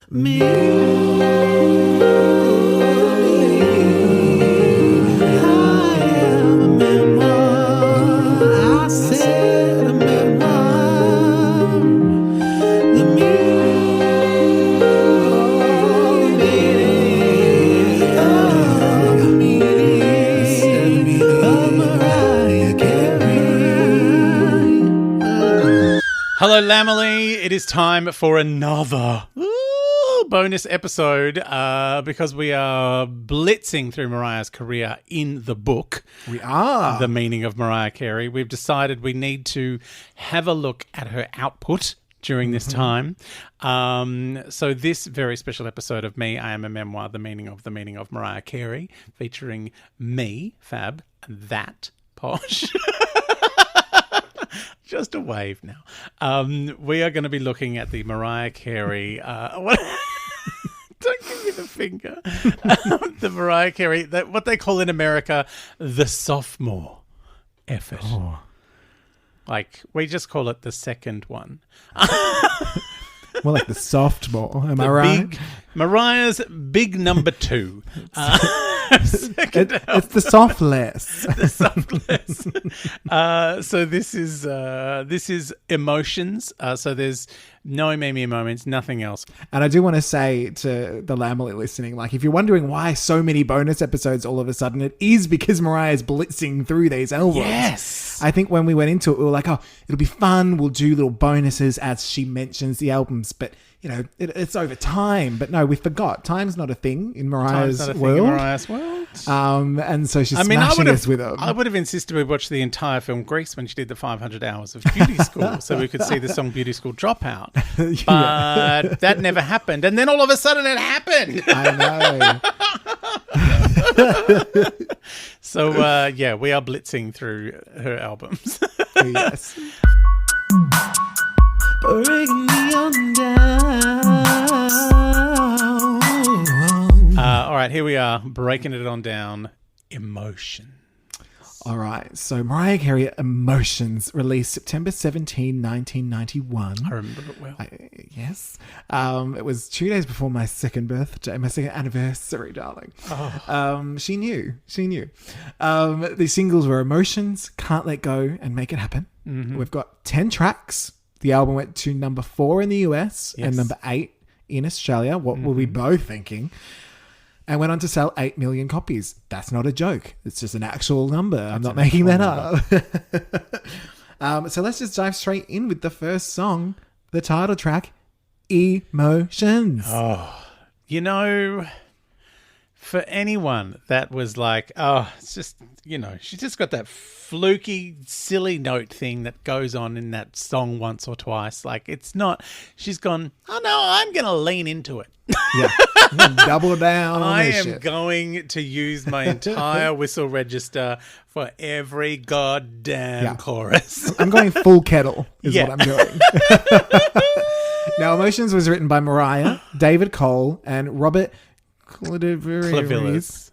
Me. I am a memoir. I said a memoir. The meaning of Mariah Carey. Hello, Lamely. It is time for another bonus episode because we are blitzing through Mariah's career in the book. We are. The Meaning of Mariah Carey. We've decided we need to have a look at her output during this time. So this very special episode of Me, I Am a Memoir, The Meaning of Mariah Carey, featuring me, Fab, and that, Posh. Just a wave now. We are going to be looking at the Mariah Carey... Don't give me the finger. The Mariah Carey, what they call in America, the sophomore effort. Oh. Like, we just call it the second one. More like the sophomore. Am I right? Mariah's big number 2. It's the softless. The softless. So this is emotions. So there's no Mimi moments, nothing else. And I do want to say to the Lamely listening, like, if you're wondering why so many bonus episodes all of a sudden, it is because Mariah's blitzing through these albums. Yes. I think when we went into it, we were like, oh, it'll be fun. We'll do little bonuses as she mentions the albums. But, you know, it's over time. But no, we forgot. Time's not a thing in Mariah's world. And so she's smashing us with them. I would have insisted we watch the entire film Grease when she did the 500 hours of beauty school so we could see the song Beauty School Dropout. But that never happened. And then all of a sudden it happened. I know. So, we are blitzing through her albums. Yes. Bring me on down. All right, here we are, breaking it on down. Emotion. All right. So Mariah Carey, Emotions, released September 17, 1991. I remember it well. Yes. It was 2 days before my second birthday, my second anniversary, darling. Oh. She knew. The singles were Emotions, Can't Let Go, and Make It Happen. Mm-hmm. We've got 10 tracks. The album went to number 4 in the US and number 8 in Australia. What were we both thinking? And went on to sell 8 million copies. That's not a joke. It's just an actual number. I'm not making that up. So let's just dive straight in with the first song, the title track, Emotions. Oh, you know, for anyone that was like, oh, it's just, you know, she's just got that fluky, silly note thing that goes on in that song once or twice. Like, it's not, she's gone, oh no, I'm going to lean into it. Yeah. Double down on I this am shit. going to use my entire whistle register for every goddamn chorus. I'm going full kettle is what I'm doing. Now, Emotions was written by Mariah, David Cole, and Robert Clivillers.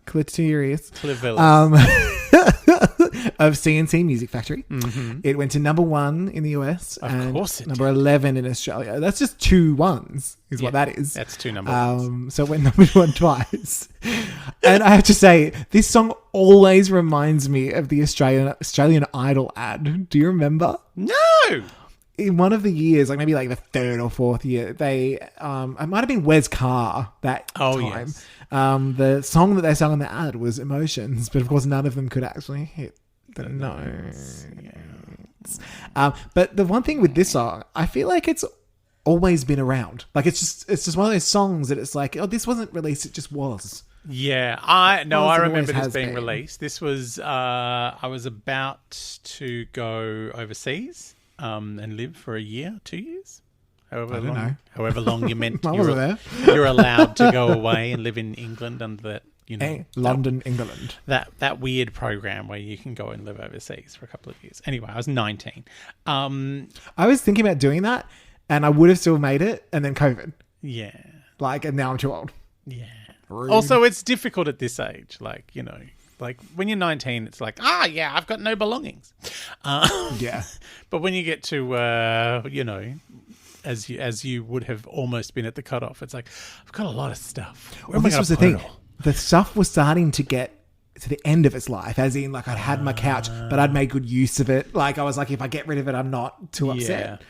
Of CNC Music Factory. Mm-hmm. It went to number 1 in the US and number 11 in Australia. That's just 2 ones is what that is. That's 2 number ones. So it went number 1 twice. And I have to say, this song always reminds me of the Australian Idol ad. Do you remember? No! In one of the years, like maybe like the 3rd or 4th year, they it might have been Wes Carr that time. Yes. The song that they sang on the ad was Emotions, but of course none of them could actually hit the notes. But the one thing with this song, I feel like it's always been around. Like it's just one of those songs that it's like, oh, this wasn't released, it just was. Yeah, I remember this being been released. This was I was about to go overseas and live for a year, 2 years. However long you meant you're allowed to go away and live in England under that, you know, London, England. That weird program where you can go and live overseas for a couple of years. Anyway, I was 19. I was thinking about doing that, and I would have still made it, and then COVID. Yeah. And now I'm too old. Yeah. Rude. Also, it's difficult at this age. Like, you know, like when you're 19, it's like, I've got no belongings. Yeah. But when you get to, as you would have almost been at the cutoff. It's like, I've got a lot of stuff. Where Well, am I this gonna was the put it thing. all? The stuff was starting to get to the end of its life, as in, like, I'd had my couch, but I'd made good use of it. Like, I was like, if I get rid of it, I'm not too upset.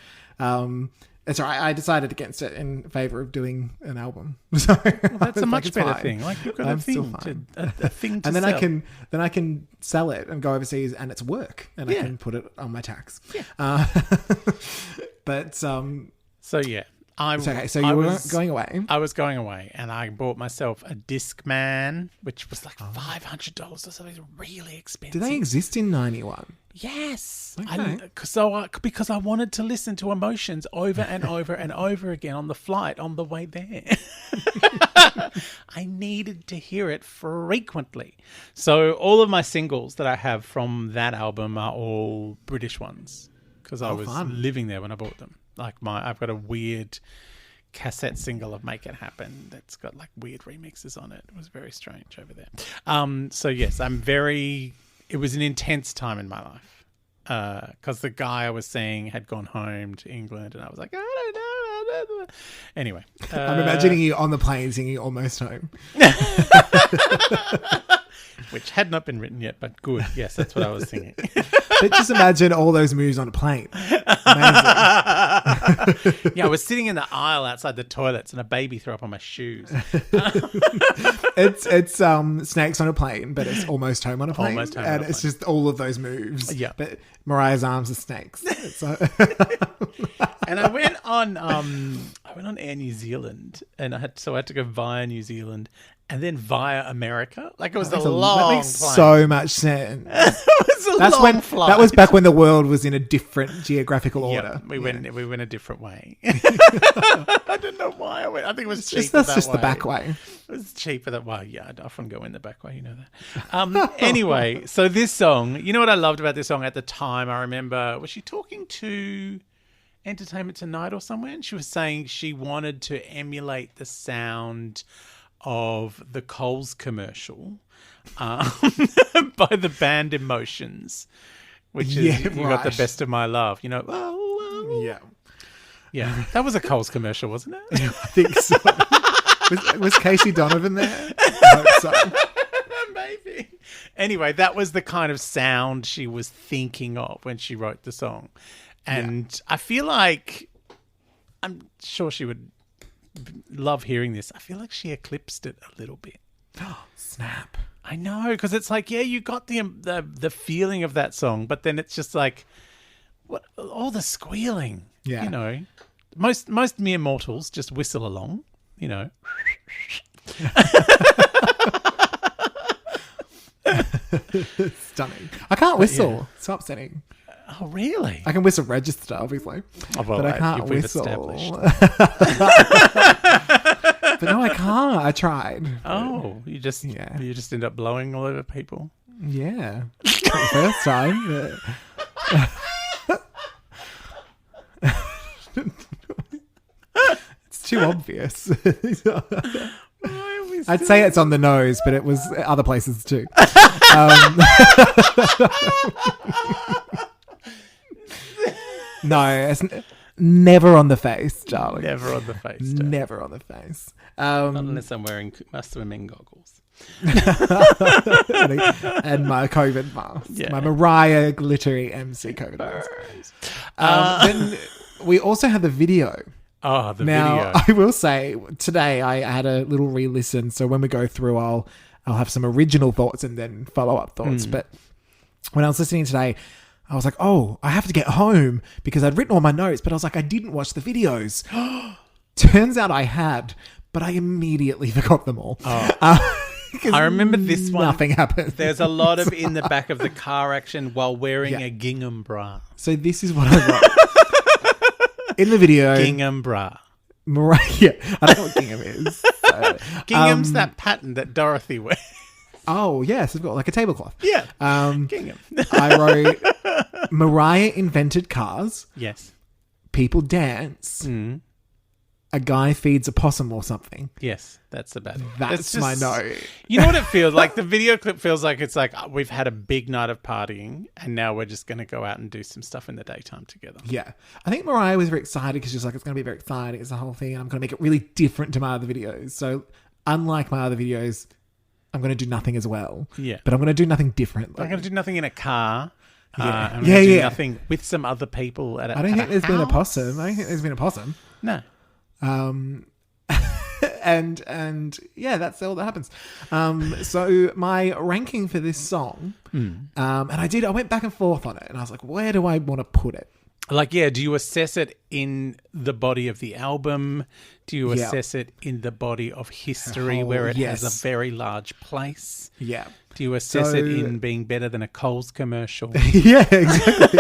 It's all right. I decided against it in favor of doing an album. So That's a much better thing. Like, you've got I'm a still thing, fine. a thing to And then sell. I can sell it and go overseas, and it's work, and I can put it on my tax. Yeah. But So yeah, okay. So you were going away. I was going away, and I bought myself a Discman, which was like $500 or something, really expensive. Do they exist in 91? Yes. Okay. Because I wanted to listen to Emotions over and over and over again on the flight on the way there. I needed to hear it frequently. So all of my singles that I have from that album are all British ones, because I was living there when I bought them. Like I've got a weird cassette single of Make It Happen that's got like weird remixes on it. It was very strange over there. So yes, it was an intense time in my life, because the guy I was seeing had gone home to England, and I was like, I don't know. Anyway, I'm imagining you on the plane singing Almost Home. which had not been written yet, but good. Yes, that's what I was thinking. But just imagine all those moves on a plane. Amazing. Yeah, I was sitting in the aisle outside the toilets, and a baby threw up on my shoes. It's Snakes on a Plane, but it's Almost Home on a Plane. Almost Home and on a it's Plane. just all of those moves. Yeah. But Mariah's arms are snakes. And I went on Air New Zealand, and I had to go via New Zealand and then via America. Like, it was a long That makes plane. so much sense. It was a long flight. That was back when the world was in a different geographical order. We went a different way. I don't know why I went. I think it was cheaper That's that just way. the back way. It was cheaper that way. Yeah, I'd often go in the back way. You know that. Anyway, so this song, you know what I loved about this song at the time? I remember, was she talking to Entertainment Tonight or somewhere? And she was saying she wanted to emulate the sound of the Coles commercial by the band Emotions, which is You Got the Best of My Love. You know, yeah. That was a Coles commercial, wasn't it? I think so. was Casey Donovan there? I hope so. Maybe. Anyway, that was the kind of sound she was thinking of when she wrote the song. And I feel like, I'm sure she would love hearing this. I feel like she eclipsed it a little bit. Snap. I know, because it's like, yeah, you got the feeling of that song, but then it's just like, what, all the squealing. Yeah. You know, most mere mortals just whistle along, you know. Stunning. I can't whistle. Yeah. It's so upsetting. Oh, really? I can whistle register, obviously. Oh, well, but I can't we've whistle. established. But no, I can't. I tried. Oh, you just end up blowing all over people. Yeah. Not the first time. But... it's too obvious. I'd say it's on the nose, but it was other places too. No, it's never on the face, darling. Never on the face. Joe. Never on the face. Not unless I'm wearing my swimming goggles. And my COVID mask. Yeah. My Mariah glittery MC COVID mask. Then we also have the video. Oh, the Now, video. I will say, today I had a little re-listen, so when we go through, I'll have some original thoughts and then follow-up thoughts. But when I was listening today, I was like, oh, I have to get home because I'd written all my notes, but I was like, I didn't watch the videos. Turns out I had, but I immediately forgot them all. Oh. I remember this one. Nothing happened. There's a lot of in the back of the car action while wearing a gingham bra. So this is what I wrote. In the video, Gingham bra. Mariah, I don't know what gingham is. Gingham's that pattern that Dorothy wears. Oh, yes, I've got like a tablecloth. Yeah. Gingham. I wrote, Mariah invented cars. Yes. People dance. a guy feeds a possum or something. Yes, that's about it. That's my note. You know what it feels like? The video clip feels like it's like we've had a big night of partying and now we're just going to go out and do some stuff in the daytime together. Yeah. I think Mariah was very excited because she's like, it's going to be very exciting. It's the whole thing. And I'm going to make it really different to my other videos. So unlike my other videos, I'm going to do nothing as well. Yeah. But I'm going to do nothing different. I'm going to do nothing in a car. Yeah. I'm going to do nothing with some other people at a I don't think there's been a house. possum. I don't think there's been a possum. No. And yeah, that's all that happens. So my ranking for this song, and I went back and forth on it, and I was like, where do I want to put it? Like, yeah, do you assess it in the body of the album? Do you assess it in the body of history where it has a very large place? Yeah. Do you assess it in being better than a Coles commercial? Yeah, exactly.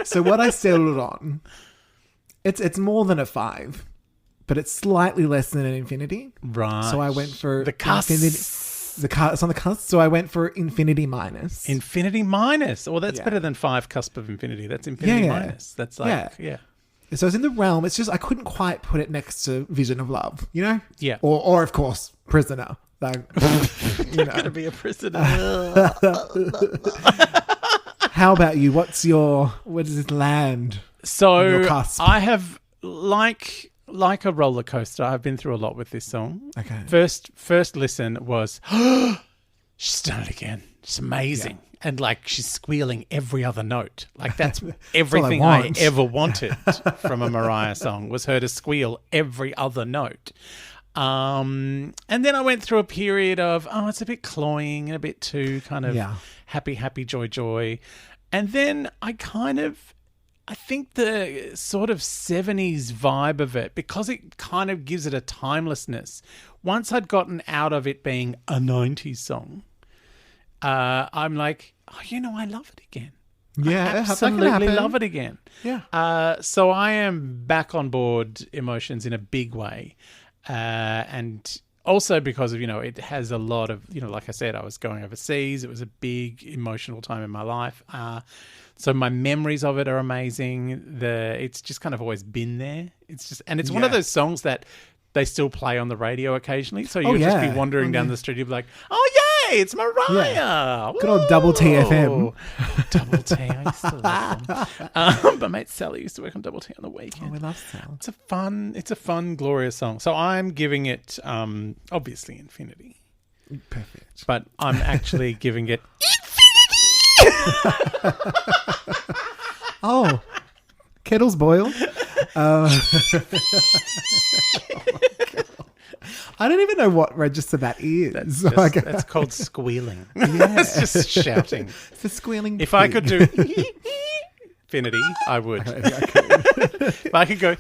So what I settled on, it's more than a 5, but it's slightly less than an infinity. Right. So I went for the cusp. It's on the cusp. So I went for infinity minus. Infinity minus. Oh, that's better than 5 cusp of infinity. That's infinity minus. That's like, So it's in the realm. It's just I couldn't quite put it next to Vision of Love, you know? Yeah. Or of course, Prisoner. Like, You're going to be a prisoner. How about you? Where does this land? So on your cusp? I have, like a roller coaster, I've been through a lot with this song. Okay. First listen was, she's done it again. It's amazing. Yeah. And like she's squealing every other note. Like that's everything I ever wanted from a Mariah song was her to squeal every other note. And then I went through a period of, it's a bit cloying and a bit too kind of happy, joy. And then I think the sort of 70s vibe of it, because it kind of gives it a timelessness. Once I'd gotten out of it being a 90s song, I'm like, I love it again. Yeah, I absolutely love it again. Yeah. So I am back on board Emotions in a big way. And also because of, it has a lot of, like I said, I was going overseas. It was a big emotional time in my life. So my memories of it are amazing. It's just kind of always been there. It's one of those songs that they still play on the radio occasionally. So you'll just be wandering down the street. You'll be like, oh, yay, it's Mariah. Yeah. Good old Double T FM. Double T, I used to love them. My mate Sally used to work on Double T on the weekend. Oh, we love Sally. It's a fun, glorious song. So I'm giving it, obviously, infinity. Perfect. But I'm actually giving it Oh, kettle's boiled. I don't even know what register that is. That's called squealing. It's just shouting. It's a squealing If pig. I could do infinity, I would. If I could go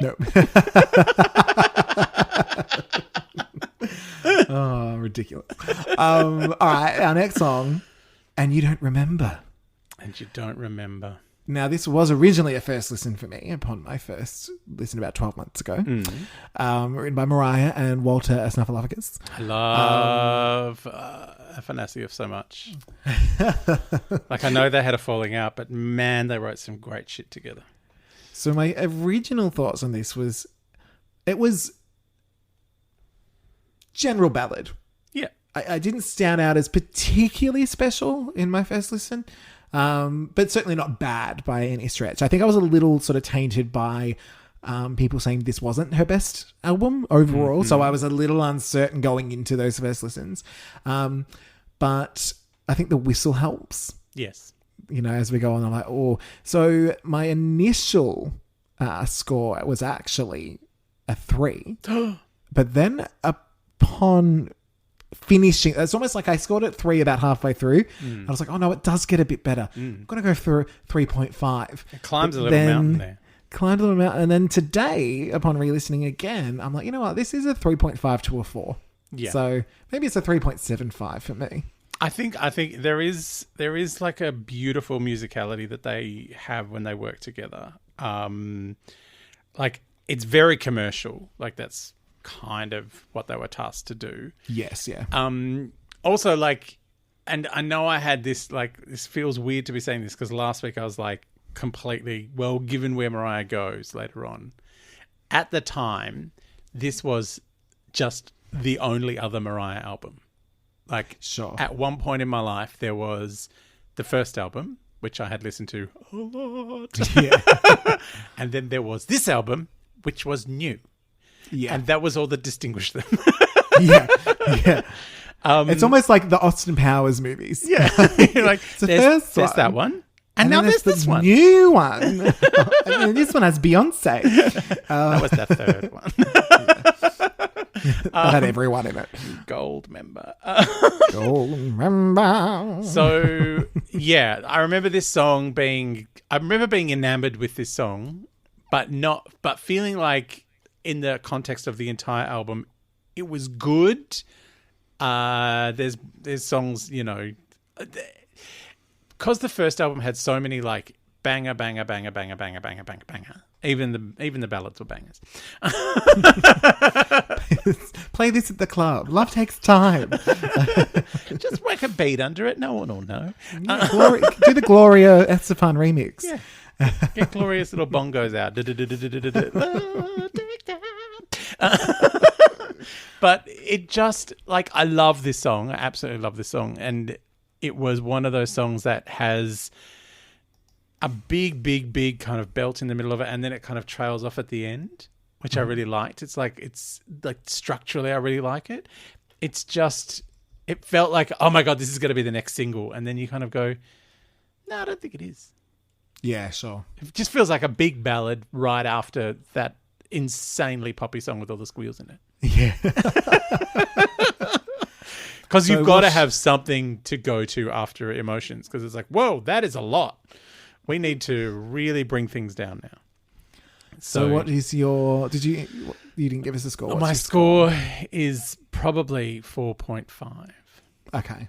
No. Oh, ridiculous. All right, our next song, And You Don't Remember. And you don't remember. Now, this was originally a first listen for me upon my first listen about 12 months ago. Written by Mariah and Walter Snuffleupagus. I love Afanasieff so much. Like, I know they had a falling out, but man, they wrote some great shit together. So my original thoughts on this was, it was general ballad. Yeah. I didn't stand out as particularly special in my first listen, but certainly not bad by any stretch. I think I was a little sort of tainted by people saying this wasn't her best album overall, so I was a little uncertain going into those first listens. But I think the whistle helps. Yes. As we go on, I'm like, oh. So my initial score was actually a 3. But then upon finishing, it's almost like I scored it 3 about halfway through. I was like, oh no, it does get a bit better. I'm going to go for 3.5. It climbs a little mountain there. Climbed a little mountain. And then today, upon re-listening again, I'm like, you know what? This is a 3.5 to a 4. Yeah. So maybe it's a 3.75 for me. I think there is like a beautiful musicality that they have when they work together. Like it's very commercial. Like that's kind of what they were tasked to do. Yes, yeah. Also, like, and I know I had this, like, this feels weird to be saying this because last week I was like completely, well, given where Mariah goes later on. at the time, this was just the only other Mariah album. Like, Sure. at one point in my life, there was the first album, which I had listened to a lot. Yeah. And then there was this album, which was new. Yeah. And that was all that distinguished them. Yeah. Yeah. It's almost like the Austin Powers movies. Yeah. You're like, the there's first one. that one. And now then there's this the one. new one. And then this one has Beyonce. That was that third one. That had everyone in it. Gold member. Oh, remember. So, yeah, I remember being enamored with this song, but feeling like in the context of the entire album, it was good. There's songs, you know, because the first album had so many like banger, banger, banger, banger, banger, banger, banger, banger. Even the ballads were bangers. Play this at the club. Love takes time. Just whack a beat under it. No one will know. Do the Gloria Estefan remix. Yeah. Get glorious little bongos out. But it just, like, I love this song. I absolutely love this song. And it was one of those songs that has a big, big, big kind of belt in the middle of it. And then it kind of trails off at the end, which I really liked. It's like structurally, I really like it. It's just, it felt like, oh my God, this is going to be the next single. And then you kind of go, no, I don't think it is. Yeah, sure. It just feels like a big ballad right after that insanely poppy song with all the squeals in it. Yeah. Because you've got to have something to go to after Emotions. Because it's like, whoa, that is a lot. We need to really bring things down now. So what is your... you didn't give us a score. What's my your score is probably 4.5. Okay.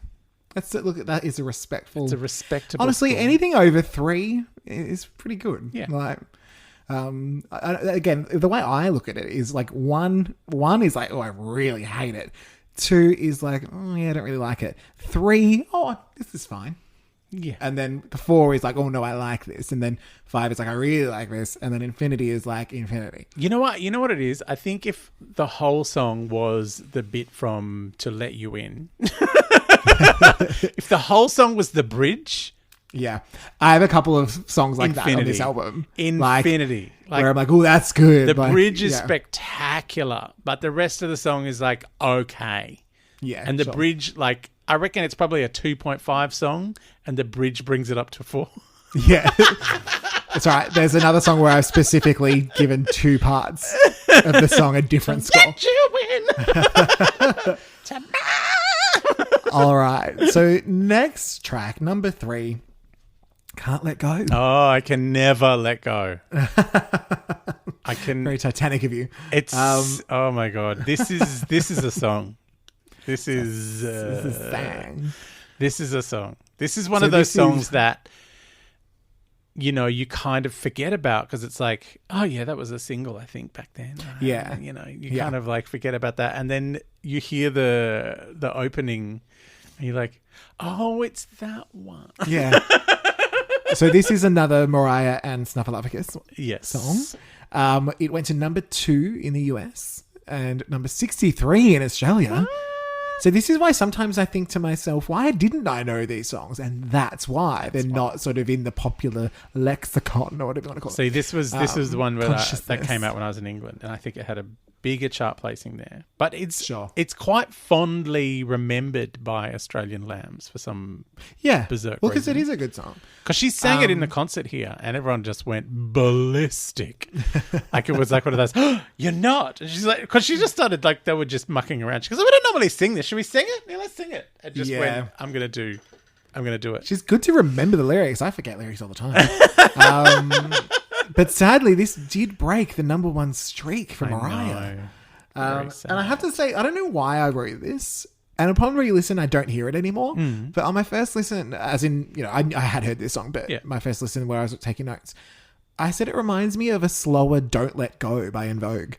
Look, that is a respectful... It's a respectable Honestly, score. anything over 3 is pretty good. Yeah. Like, again, the way I look at it is like one is like, oh, I really hate it. 2 is like, oh yeah, I don't really like it. 3, oh, this is fine. Yeah. And then the 4 is like, oh no, I like this. And then 5 is like, I really like this. And then infinity is like infinity. You know what? You know what it is? I think if the whole song was the bit from To Let You In, if the whole song was the bridge... Yeah. I have a couple of songs like that on this album. Infinity. Like, where I'm like, oh, that's good. The bridge is spectacular, but the rest of the song is like, okay. Yeah. And the bridge, like, I reckon it's probably a 2.5 song, and the bridge brings it up to 4. Yeah. That's right. There's another song where I've specifically given 2 parts of the song a different score. Let you win. All right. So next track, number 3, Can't Let Go. Oh, I can never let go. I can. Very Titanic of you. It's oh my God. This is a song. This is a song. This is one of those songs that, you know, you kind of forget about because it's like, oh yeah, that was a single, I think, back then. Yeah. You know, you kind of like forget about that. And then you hear the opening and you're like, oh, it's that one. Yeah. So this is another Mariah and Snuffleupagus song. It went to number 2 in the US and number 63 in Australia. So this is why sometimes I think to myself, why didn't I know these songs? And that's why they're not sort of in the popular lexicon or whatever you want to call it. See, this was the one where that came out when I was in England, and I think it had a bigger chart placing there. But it's quite fondly remembered by Australian lambs for some berserk well, because reason. it is a good song. Because she sang it in the concert here, and everyone just went ballistic. Like, it was like one of those, oh, you're not. And she's like, because she just started, like, they were just mucking around. She goes, oh, we don't normally sing this. Should we sing it? Yeah, let's sing it. And just went, I'm going to do it. She's good to remember the lyrics. I forget lyrics all the time. But sadly, this did break the number 1 streak for Mariah. And I have to say, I don't know why I wrote this. And upon re-listen, I don't hear it anymore. But on my first listen, as in, you know, I had heard this song, but my first listen where I was taking notes, I said it reminds me of a slower Don't Let Go by En Vogue.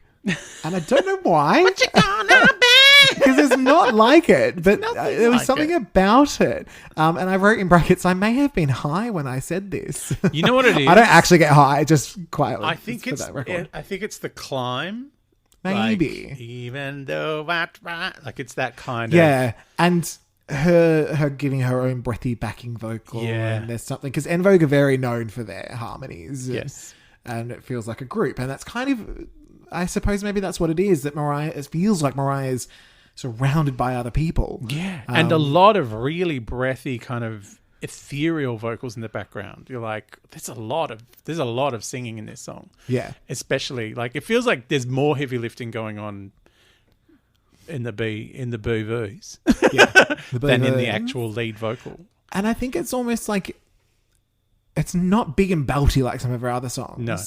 And I don't know why. What you gonna be? because it's not like it, but nothing there was like something it. about it. And I wrote in brackets, I may have been high when I said this. You know what it is? I don't actually get high, just quietly. I think just for that record. I think it's the climb. Maybe. Like, even though like it's that kind of Yeah, and her giving her own breathy backing vocal. Yeah. And there's something, because En Vogue are very known for their harmonies. Yes. And it feels like a group. And that's kind of, I suppose maybe that's what it is, that it feels like Mariah's surrounded by other people. Yeah. And a lot of really breathy kind of ethereal vocals in the background. You're like, there's a lot of singing in this song. Yeah. Especially like it feels like there's more heavy lifting going on in the BVs Yeah. than in the actual lead vocal. And I think it's almost like it's not big and belty like some of our other songs. No.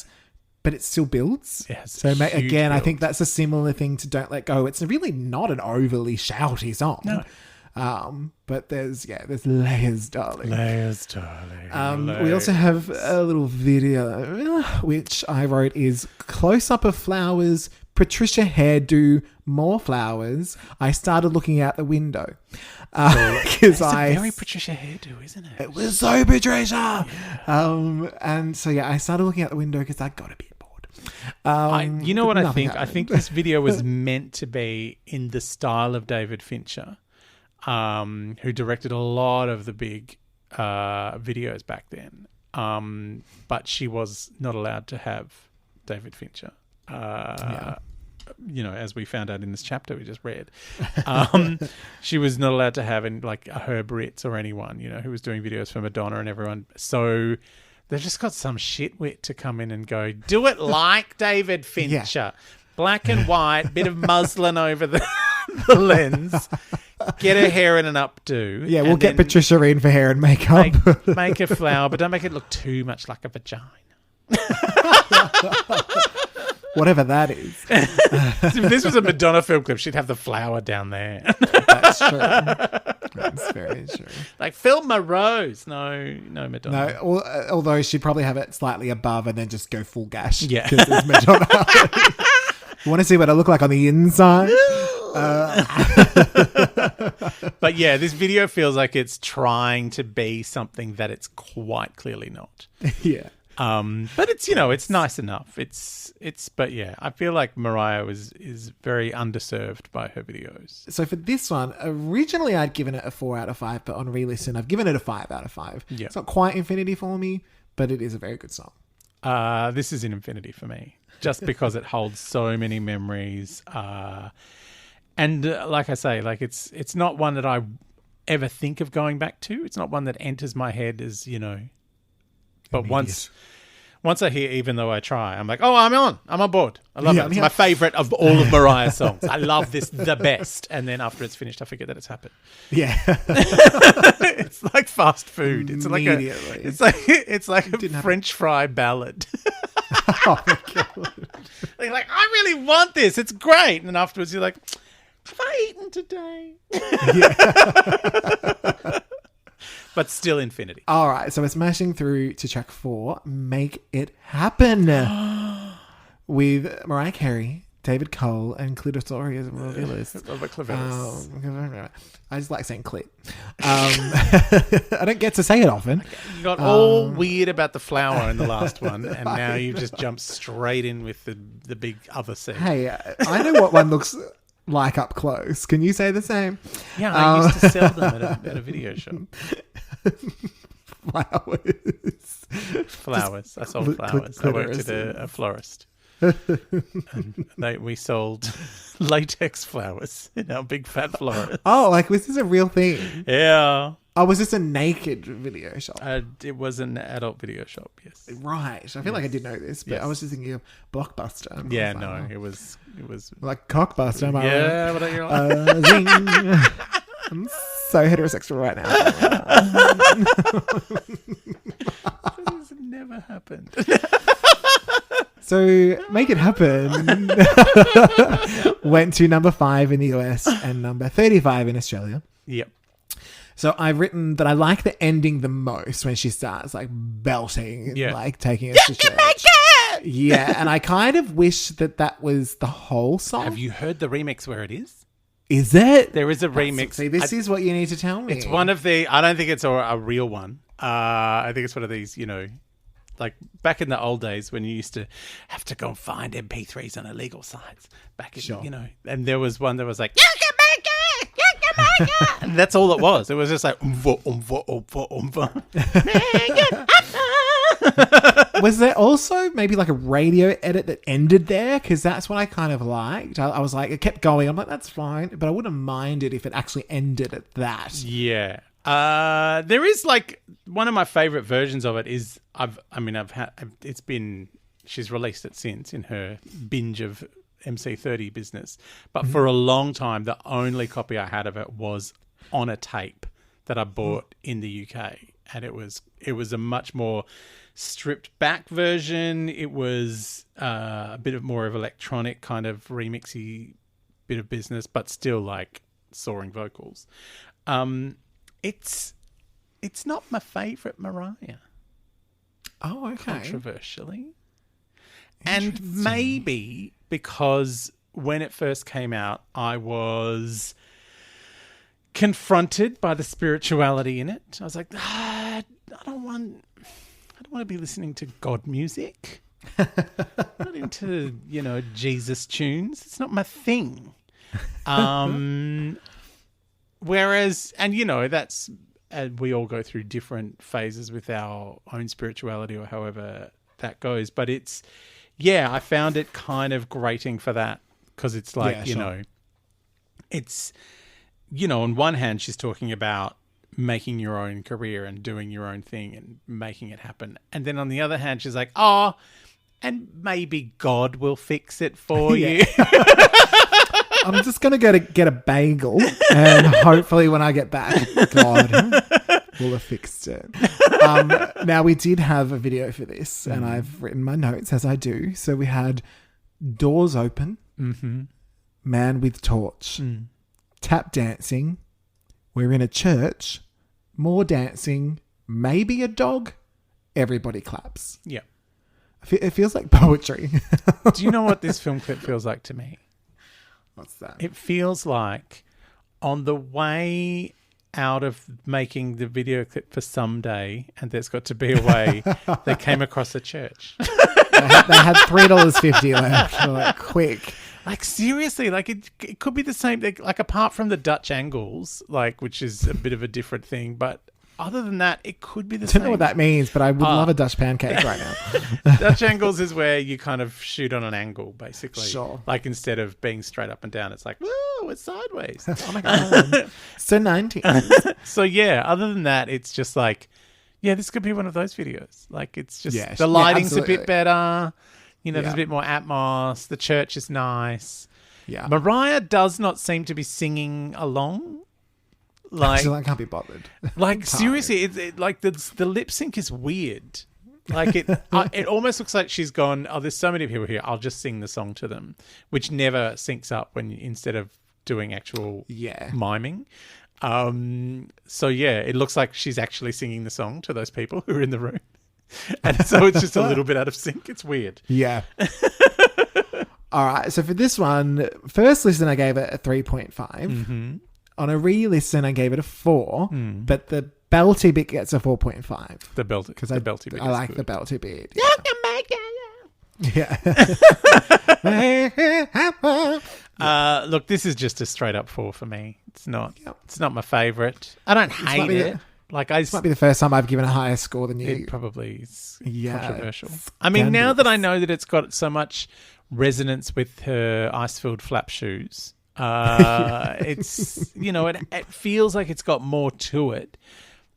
But it still builds. Yes, So huge again, I build. think that's a similar thing to Don't Let Go. It's really not an overly shouty song. No. But there's layers, darling. Layers, darling. We also have a little video, which I wrote is close up of flowers, Patricia hairdo, more flowers. I started looking out the window. Because It's a very Patricia hairdo, isn't it? it was so Patricia. And so, yeah, I started looking out the window because I got a bit bored. You know what I nothing think? I happened. think this video was meant to be in the style of David Fincher, who directed a lot of the big videos back then. But she was not allowed to have David Fincher. You know, as we found out in this chapter we just read, she was not allowed to have Herb Ritts or anyone, you know, who was doing videos for Madonna and everyone. So they've just got some shitwit to come in and go, do it like David Fincher. Black and white, bit of muslin over the lens, get her hair in an updo. Yeah, we'll and get then Patricia in for hair and makeup. make a flower, but don't make it look too much like a vagina. Whatever that is. If this was a Madonna film clip, she'd have the flower down there. That's true. That's very true. Like, film my rose. No, Madonna. No, although she'd probably have it slightly above and then just go full gash. Yeah. 'Cause it's Madonna. You want to see what I look like on the inside? But yeah, this video feels like it's trying to be something that it's quite clearly not. Yeah. But it's, you know, it's nice enough. But yeah, I feel like Mariah is very underserved by her videos. So for this one, originally I'd given it a 4 out of 5, but on re-listen, I've given it a 5 out of 5. Yeah. It's not quite infinity for me, but it is a very good song. This is an infinity for me, just because it holds so many memories. And like I say, like it's not one that I ever think of going back to. It's not one that enters my head as, you know. But once I hear Even Though I Try, I'm like, oh, I'm on board. I love it. It's my favourite of all of Mariah's songs. I love this the best. And then after it's finished, I forget that it's happened. Yeah. It's like fast food. It's like Immediately. it's like a French fry ballad. Oh my God. You're like, I really want this. It's great. And then afterwards, you're like, have I eaten today? But still infinity. All right, so we're smashing through to track 4, Make It Happen, with Mariah Carey, David Cole, and Clitoris Willis. I just like saying clit. I don't get to say it often. You got all weird about the flower in the last one, and now you just jumped straight in with the big other scene. Hey, I know what one looks like up close. Can you say the same? Yeah, I used to sell them at a video shop. Flowers. I sold flowers. I worked at a florist. And we sold latex flowers in our big fat florist. Oh, like was this a real thing? Yeah. Oh, was this a naked video shop? It was an adult video shop, yes. Right. I feel like I did know this, but Yes. I was just thinking of Blockbuster. Yeah, I was like, no, it was like Cockbuster. Am I right? yeah, what are you like? Zing. I'm so heterosexual right now. This never happened. So Make It Happen went to number 5 in the US and number 35 in Australia. Yep. So I've written that I like the ending the most when she starts like belting and like taking us to church. Yeah, and I kind of wish that was the whole song. Have you heard the remix where it is? Is it? There is a remix. See, this is what you need to tell me. It's one of the. I don't think it's a real one. I think it's one of these. Like back in the old days when you used to have to go and find MP3s on illegal sites. And there was one that was like, you can make it, you can make it, and that's all it was. It was just like, umva, umva, umva, umva. Was there also maybe like a radio edit that ended there? Because that's what I kind of liked. I was like, it kept going. I'm like, that's fine, but I wouldn't mind it if it actually ended at that. Yeah. There is like one of my favorite versions of it is she's released it since in her binge of MC30 business, but for a long time the only copy I had of it was on a tape that I bought in the UK, and it was a much more stripped back version. It was a bit of more of electronic kind of remixy bit of business, but still like soaring vocals. It's not my favourite Mariah. Oh, okay. Controversially. And maybe because when it first came out, I was confronted by the spirituality in it. I was like, I don't want to be listening to God music. Not into, Jesus tunes. It's not my thing. Whereas, and that's, we all go through different phases with our own spirituality or however that goes. But I found it kind of grating for that because it's like, it's, on one hand, she's talking about making your own career and doing your own thing and making it happen. And then on the other hand, she's like, and maybe God will fix it for you. I'm just going to go to get a bagel and hopefully when I get back, God will have fixed it. Now, we did have a video for this and I've written my notes as I do. So we had doors open, man with torch, tap dancing, we're in a church, more dancing, maybe a dog, everybody claps. Yeah. It feels like poetry. Do you know what this film clip feels like to me? What's that? It feels like on the way out of making the video clip for Someday, and There's Got to Be a Way, they came across a church. They had $3.50 left. They're like, quick. Like, seriously, like it could be the same. Like, apart from the Dutch angles, like, which is a bit of a different thing, but other than that, it could be the same. I don't know what that means, but I would love a Dutch pancake right now. Dutch angles is where you kind of shoot on an angle, basically. Sure. Like, instead of being straight up and down, it's like, whoa, it's sideways. Oh my God. So 90s. So, yeah, other than that, it's just like, yeah, this could be one of those videos. Like, it's just, the lighting's a bit better. There's a bit more atmos. The church is nice. Yeah. Mariah does not seem to be singing along. Like, I can't be bothered. Like, seriously, like the lip sync is weird. Like it almost looks like she's gone, there's so many people here, I'll just sing the song to them, which never syncs up when instead of doing actual miming. So yeah, it looks like she's actually singing the song to those people who are in the room. And so it's just a little bit out of sync. It's weird. Yeah. All right. So for this one, first listen, I gave it a 3.5. Mm-hmm. On a re-listen, I gave it a 4, but the belty bit gets a 4.5. The belty bit. I like the belty bit. Yeah. You can make it. Yeah. Look, this is just a straight up 4 for me. It's not my favourite. I don't hate it. This might be the first time I've given a higher score than you. It probably is controversial. I mean, now that I know that it's got so much resonance with her ice-filled flap shoes, it's, it feels like it's got more to it.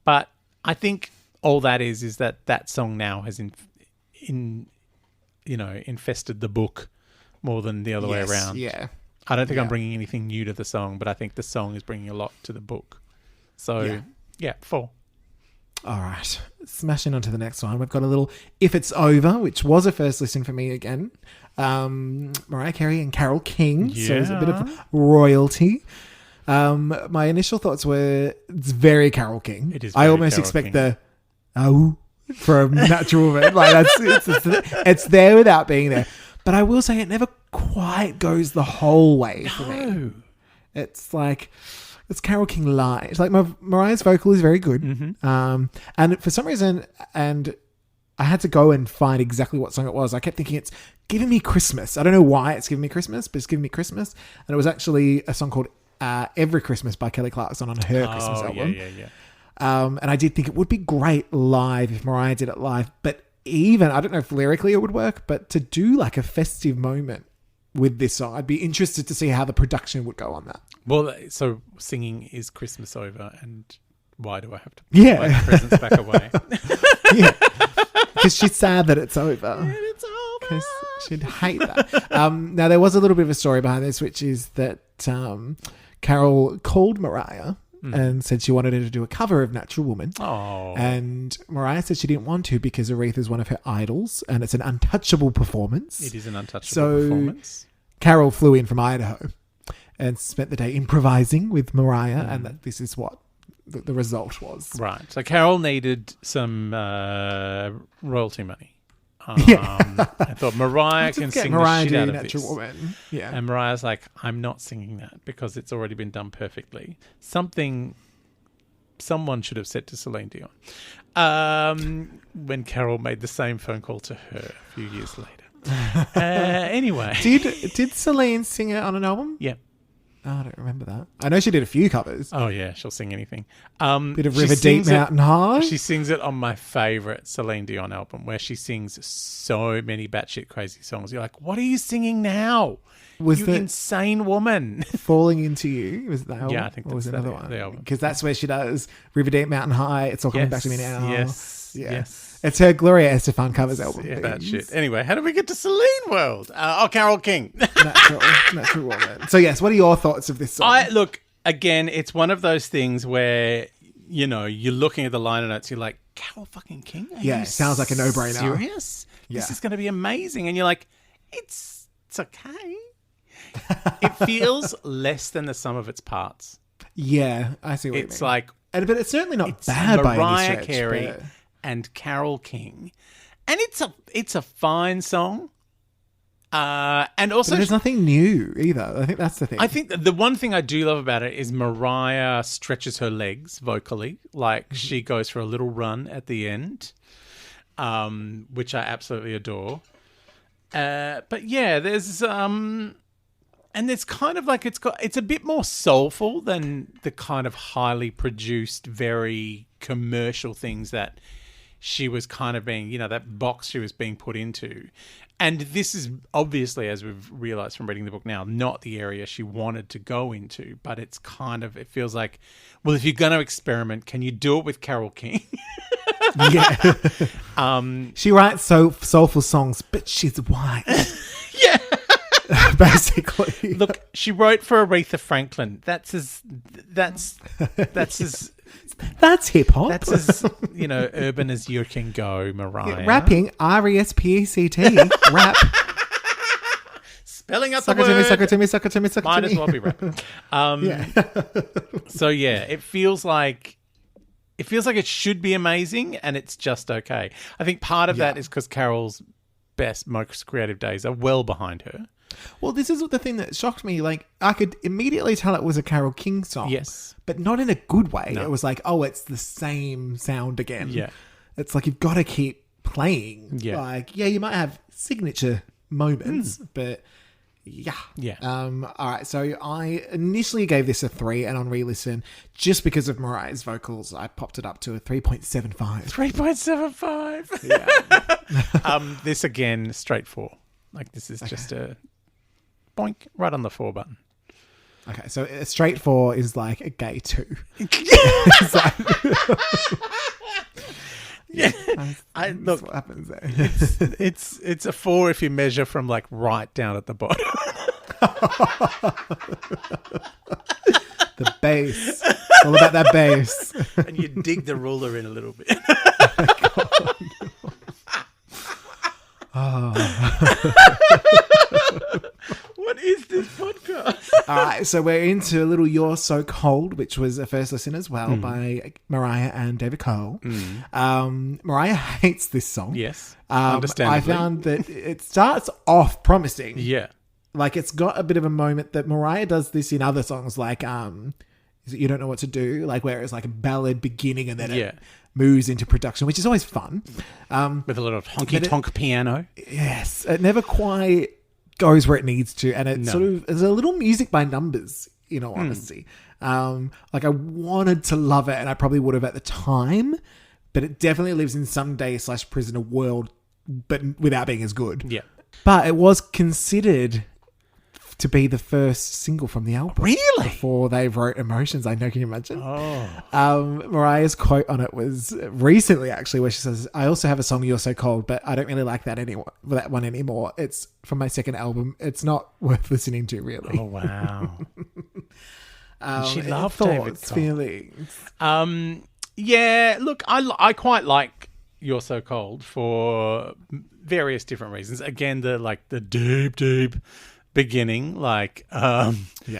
But I think all that is that song now has infested the book more than the other way around. Yeah. I don't think I'm bringing anything new to the song, but I think the song is bringing a lot to the book. So, 4. All right. Smashing on to the next one. We've got a little If It's Over, which was a first listen for me again. Mariah Carey and Carole King. Yeah. So it's a bit of royalty. My initial thoughts were it's very Carole King. It is. I almost expect the from Natural Woman. Like it's there without being there. But I will say it never quite goes the whole way for me. It's like it's Carole King light. Like Mariah's vocal is very good, and for some reason, and I had to go and find exactly what song it was. I kept thinking it's giving me Christmas. I don't know why it's giving me Christmas, but it's giving me Christmas, and it was actually a song called "Every Christmas" by Kelly Clarkson on her Christmas album. Yeah. And I did think it would be great live if Mariah did it live, but even I don't know if lyrically it would work, but to do like a festive moment with this song, I'd be interested to see how the production would go on that. Well, so singing is Christmas over, and why do I have to Yeah. put my presents back away? Yeah, because she's sad that it's over. And it's over. Because she'd hate that. Now, there was a little bit of a story behind this, which is that Carol called Mariah and said she wanted her to do a cover of Natural Woman. Oh. And Mariah said she didn't want to because Aretha's one of her idols and it's an untouchable performance. It is an untouchable performance. Carol flew in from Idaho and spent the day improvising with Mariah, and that this is what the result was. Right. So Carol needed some royalty money. Yeah. I thought Mariah can sing Mariah the shit out of Natural this. Woman. Yeah. And Mariah's like, I'm not singing that because it's already been done perfectly. Someone should have said to Celine Dion. When Carol made the same phone call to her a few years later. Anyway. Did Celine sing it on an album? Yeah. Oh, I don't remember that. I know she did a few covers. Oh, yeah. She'll sing anything. Bit of she River Deep, sings it- Mountain High. She sings it on my favourite Celine Dion album where she sings so many batshit crazy songs. You're like, what are you singing now? Was you that insane woman. Falling Into You? Was that the album? Yeah, I think or was that's it another the one? album. Because that's where she does River Deep, Mountain High. It's all coming back to me now. Yes. Yeah. Yes. It's her Gloria Estefan covers album. Yeah, that things. shit. Anyway, how did we get to Celine World? Carole King. Natural Woman. So yes, what are your thoughts of this song? Look, again, it's one of those things where, you know, you're looking at the liner notes, you're like, Carole fucking King? Are you sounds like a no-brainer. Serious? Yeah. This is going to be amazing. And you're like, it's okay. It feels less than the sum of its parts. Yeah, I see what you mean. It's like, but it's certainly not it's bad by any Mariah stretch. Carey but- and Carole King. And it's a fine song. And also, But there's nothing new either. I think that's the thing. I think the one thing I do love about it is Mariah stretches her legs vocally. Like she goes for a little run at the end, which I absolutely adore. But yeah, there's and it's kind of like it's a bit more soulful than the kind of highly produced, very commercial things that she was kind of being, you know, that box she was being put into. And this is obviously, as we've realised from reading the book now, not the area she wanted to go into. But it's kind of, it feels like, well, if you're going to experiment, can you do it with Carole King? Yeah. She writes soulful songs, but she's white. Yeah. Basically. Look, she wrote for Aretha Franklin. That's as That's hip hop. that's as, you know, urban as you can go, Mariah. Rapping, R-E-S-P-E-C-T. Rap. Spelling out Suck the it to me, word. suck it to me, suck it to me, suck it Might to as me. well be rapping. Yeah. So yeah, it feels like it should be amazing, and it's just okay. I think part of that is because Carol's best, most creative days are well behind her. Well, this is the thing that shocked me. Like, I could immediately tell it was a Carole King song. Yes. But not in a good way. No. It was like, oh, it's the same sound again. Yeah. It's like you've got to keep playing. Yeah. Like, yeah, you might have signature moments, but yeah. Yeah. All right. So I initially gave this a 3, and on re-listen, just because of Mariah's vocals, I popped it up to a 3.75. 3.75. Yeah. This again, straight 4. Like this is just a boink right on the 4 button. Okay. So a straight 4 is like a gay 2. It's like, Yeah. that's Look, what happens there. it's a 4 if you measure from like right down at the bottom. The bass. It's all about that bass. And you dig the ruler in a little bit. What is this podcast? All right, so we're into a little You're So Cold, which was a first listen as well by Mariah and David Cole. Mariah hates this song. Yes, I understandably. found that it starts off promising. Yeah. Like, it's got a bit of a moment that Mariah does this in other songs, like Is It You Don't Know What to Do, like where it's like a ballad beginning and then it moves into production, which is always fun. With a little honky-tonk piano. Yes. It never quite goes where it needs to, and it sort of is a little music by numbers, in all honesty. Like, I wanted to love it, and I probably would have at the time, but it definitely lives in Someday/Prisoner world, but without being as good. Yeah. But it was considered to be the first single from the album. Really? Before they wrote Emotions, I know. Can you imagine? Oh. Mariah's quote on it was recently, actually, where she says, "I also have a song, You're So Cold, but I don't really like that one anymore. It's from my second album. It's not worth listening to, really." Oh, wow. She loved thoughts, David Cole. feelings. Yeah, look, I quite like You're So Cold for various different reasons. Again, the deep beginning, like the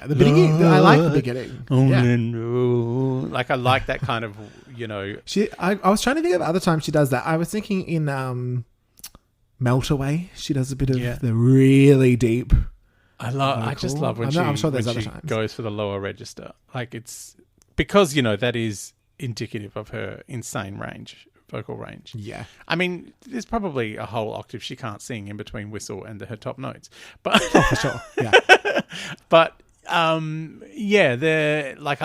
beginning. I like the beginning. Like, I like that kind of, I was trying to think of other times she does that. I was thinking in Melt Away, she does a bit of the really deep. I just love when I'm sure there's when other she times. goes for the lower register. Like, it's because that is indicative of her insane vocal range. Yeah. I mean, there's probably a whole octave she can't sing in between whistle and her top notes. But For sure. Yeah. but I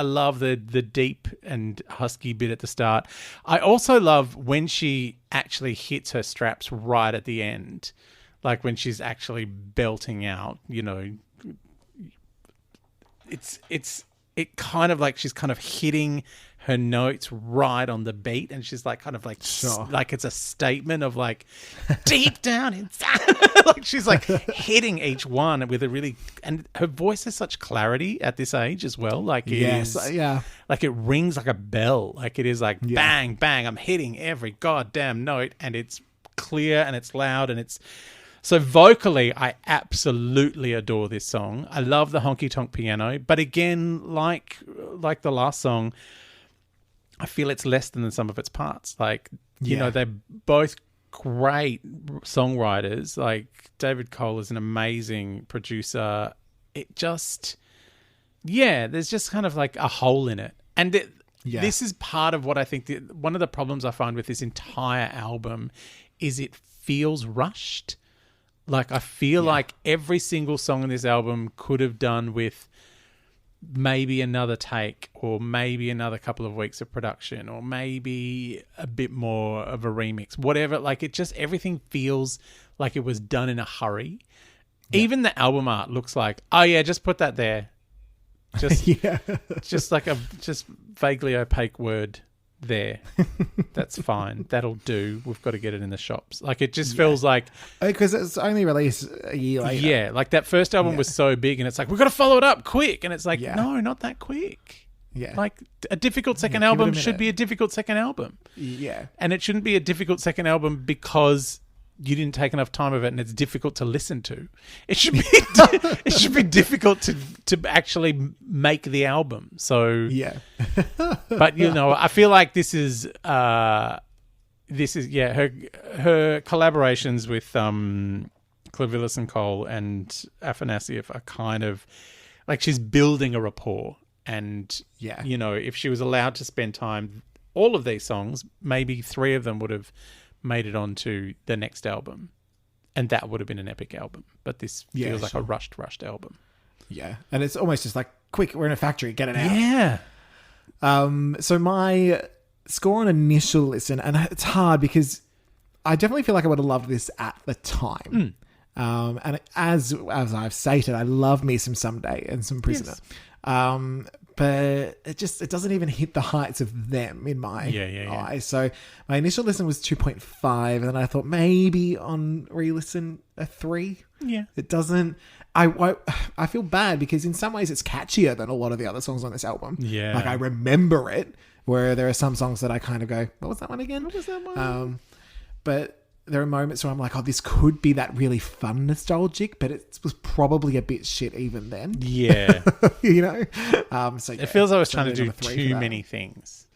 love the deep and husky bit at the start. I also love when she actually hits her straps right at the end. Like, when she's actually belting out, it kind of like she's kind of hitting her notes right on the beat, and she's like kind of like like it's a statement of like deep down inside. Like, she's like hitting each one with a really, and her voice has such clarity at this age as well. Like, like it rings like a bell. Like, it is like bang bang. I'm hitting every goddamn note, and it's clear and it's loud and it's. So vocally, I absolutely adore this song. I love the honky-tonk piano. But again, like the last song, I feel it's less than the sum of its parts. Like, they're both great songwriters. Like, David Cole is an amazing producer. It just, there's just kind of like a hole in it. And this is part of what I think, one of the problems I find with this entire album is it feels rushed. Like, I feel like every single song in this album could have done with maybe another take, or maybe another couple of weeks of production, or maybe a bit more of a remix, whatever. Like, it just, everything feels like it was done in a hurry. Yeah. Even the album art looks like, oh yeah, just put that there. Just, just like a vaguely opaque word there. That's fine. That'll do. We've got to get it in the shops. Like, it just feels like, because it's only released a year later. Yeah, like that first album was so big, and it's like, we've got to follow it up quick, and it's like, no, not that quick. Yeah, like, a difficult second album should be a difficult second album. Yeah, and it shouldn't be a difficult second album because you didn't take enough time of it and it's difficult to listen to. It should be it should be difficult to actually make the album. So but I feel like this is her collaborations with Clavillis and Cole and Afanasieff are kind of like, she's building a rapport, and if she was allowed to spend time, all of these songs, maybe 3 of them would have made it onto the next album, and that would have been an epic album. But this feels like a rushed album. Yeah, and it's almost just like, quick, we're in a factory, get it out. Yeah. So my score on initial listen, and it's hard because I definitely feel like I would have loved this at the time. And as I've stated, I love me some Someday and some Prisoner. Yes. But it doesn't even hit the heights of them in my eyes. So my initial listen was 2.5, and then I thought maybe on re-listen a 3. Yeah. It doesn't. I feel bad because in some ways it's catchier than a lot of the other songs on this album. Yeah. Like, I remember it, where there are some songs that I kind of go, what was that one again? What was that one? But there are moments where I'm like, oh, this could be that really fun nostalgic, but it was probably a bit shit even then. Yeah. So it feels like I was trying to do too many things.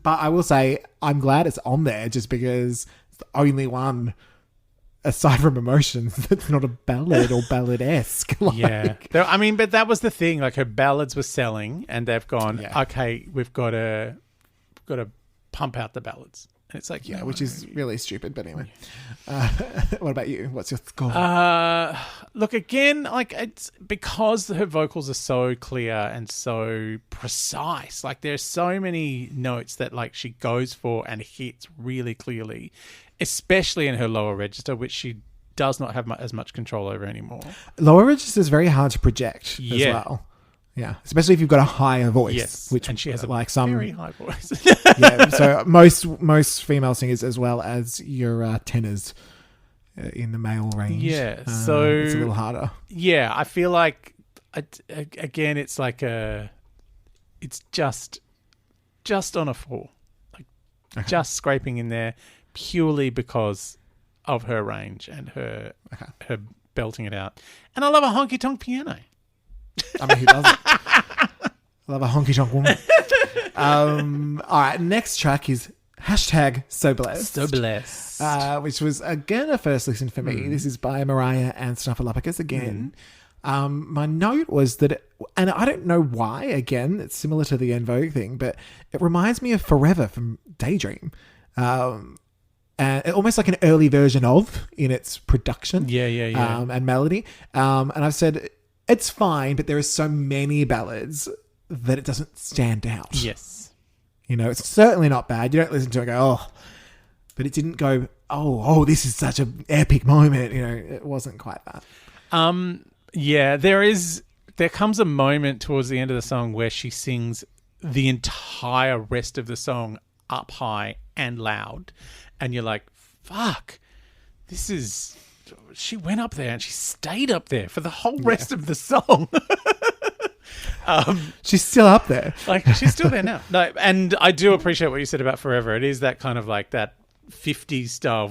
But I will say, I'm glad it's on there just because it's the only one aside from Emotions, that's not a ballad or ballad-esque. Yeah. I mean, but that was the thing. Like, her ballads were selling, and they've gone, okay, we've got to pump out the ballads. And it's like, yeah, which is really stupid. But anyway, what about you? What's your score? Look, again, like, it's because her vocals are so clear and so precise. Like, there's so many notes that, like, she goes for and hits really clearly, especially in her lower register, which she does not have as much control over anymore. Lower register is very hard to project as well. Yeah, especially if you've got a higher voice. Yes, which and she has like a very high voice. Yeah, so most female singers, as well as your tenors in the male range. Yeah, so it's a little harder. Yeah, I feel like again, it's like it's just on a 4, like just scraping in there purely because of her range and her belting it out. And I love a honky tonk piano. I mean, who doesn't? I love a honky tonk woman. All right, next track is #So Blessed. So Blessed. Which was, again, a first listen for me. This is by Mariah and Snuffleupagus again. My note was that, and I don't know why, again, it's similar to the En Vogue thing, but it reminds me of Forever from Daydream. And almost like an early version of in its production. Yeah. And melody. And I've said, it's fine, but there are so many ballads that it doesn't stand out. Yes. You know, it's certainly not bad. You don't listen to it and go, oh, but it didn't go, oh, this is such an epic moment. You know, it wasn't quite that. Yeah, there comes a moment towards the end of the song where she sings the entire rest of the song up high and loud. And you're like, fuck, she went up there and she stayed up there for the whole rest of the song. She's still up there. Like, she's still there now. No, and I do appreciate what you said about Forever. It is that kind of like that 50s style.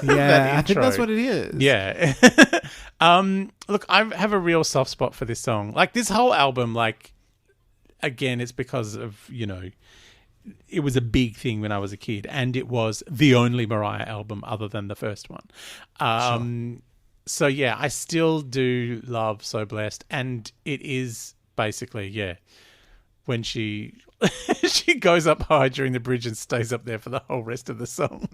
Yeah, I think that's what it is. Yeah. Look, I have a real soft spot for this song. Like, this whole album, like, again, it's because of, you know, it was a big thing when I was a kid, and it was the only Mariah album other than the first one. So yeah, I still do love So Blessed, and it is basically, when she she goes up high during the bridge and stays up there for the whole rest of the song.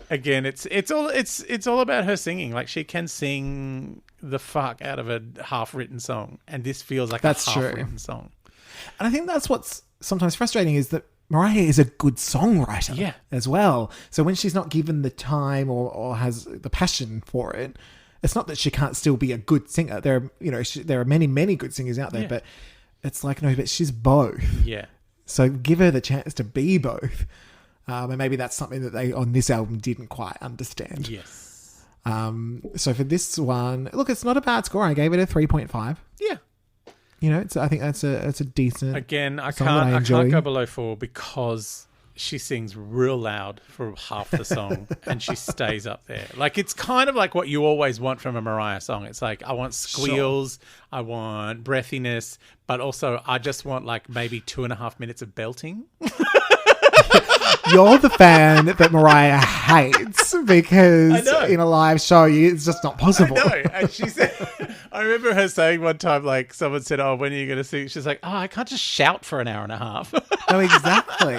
Again, it's all about her singing. Like, she can sing the fuck out of a half-written song, and this feels like a half-written song. And I think that's what's sometimes frustrating, is that Mariah is a good songwriter as well. So when she's not given the time or has the passion for it, it's not that she can't still be a good singer. There are many good singers out there, but it's like, no, but she's both. Yeah. So give her the chance to be both. And maybe that's something that they on this album didn't quite understand. Yes. So for this one, look, it's not a bad score. I gave it a 3.5. Yeah. You know, I think that's a decent. Again, I can't go below 4 because she sings real loud for half the song and she stays up there. Like, it's kind of like what you always want from a Mariah song. It's like, I want squeals, I want breathiness, but also I just want like maybe 2.5 minutes of belting. You're the fan that Mariah hates because in a live show, it's just not possible. I know. And she said, I remember her saying one time, like, someone said, oh, when are you going to sing? She's like, oh, I can't just shout for an hour and a half. No, exactly.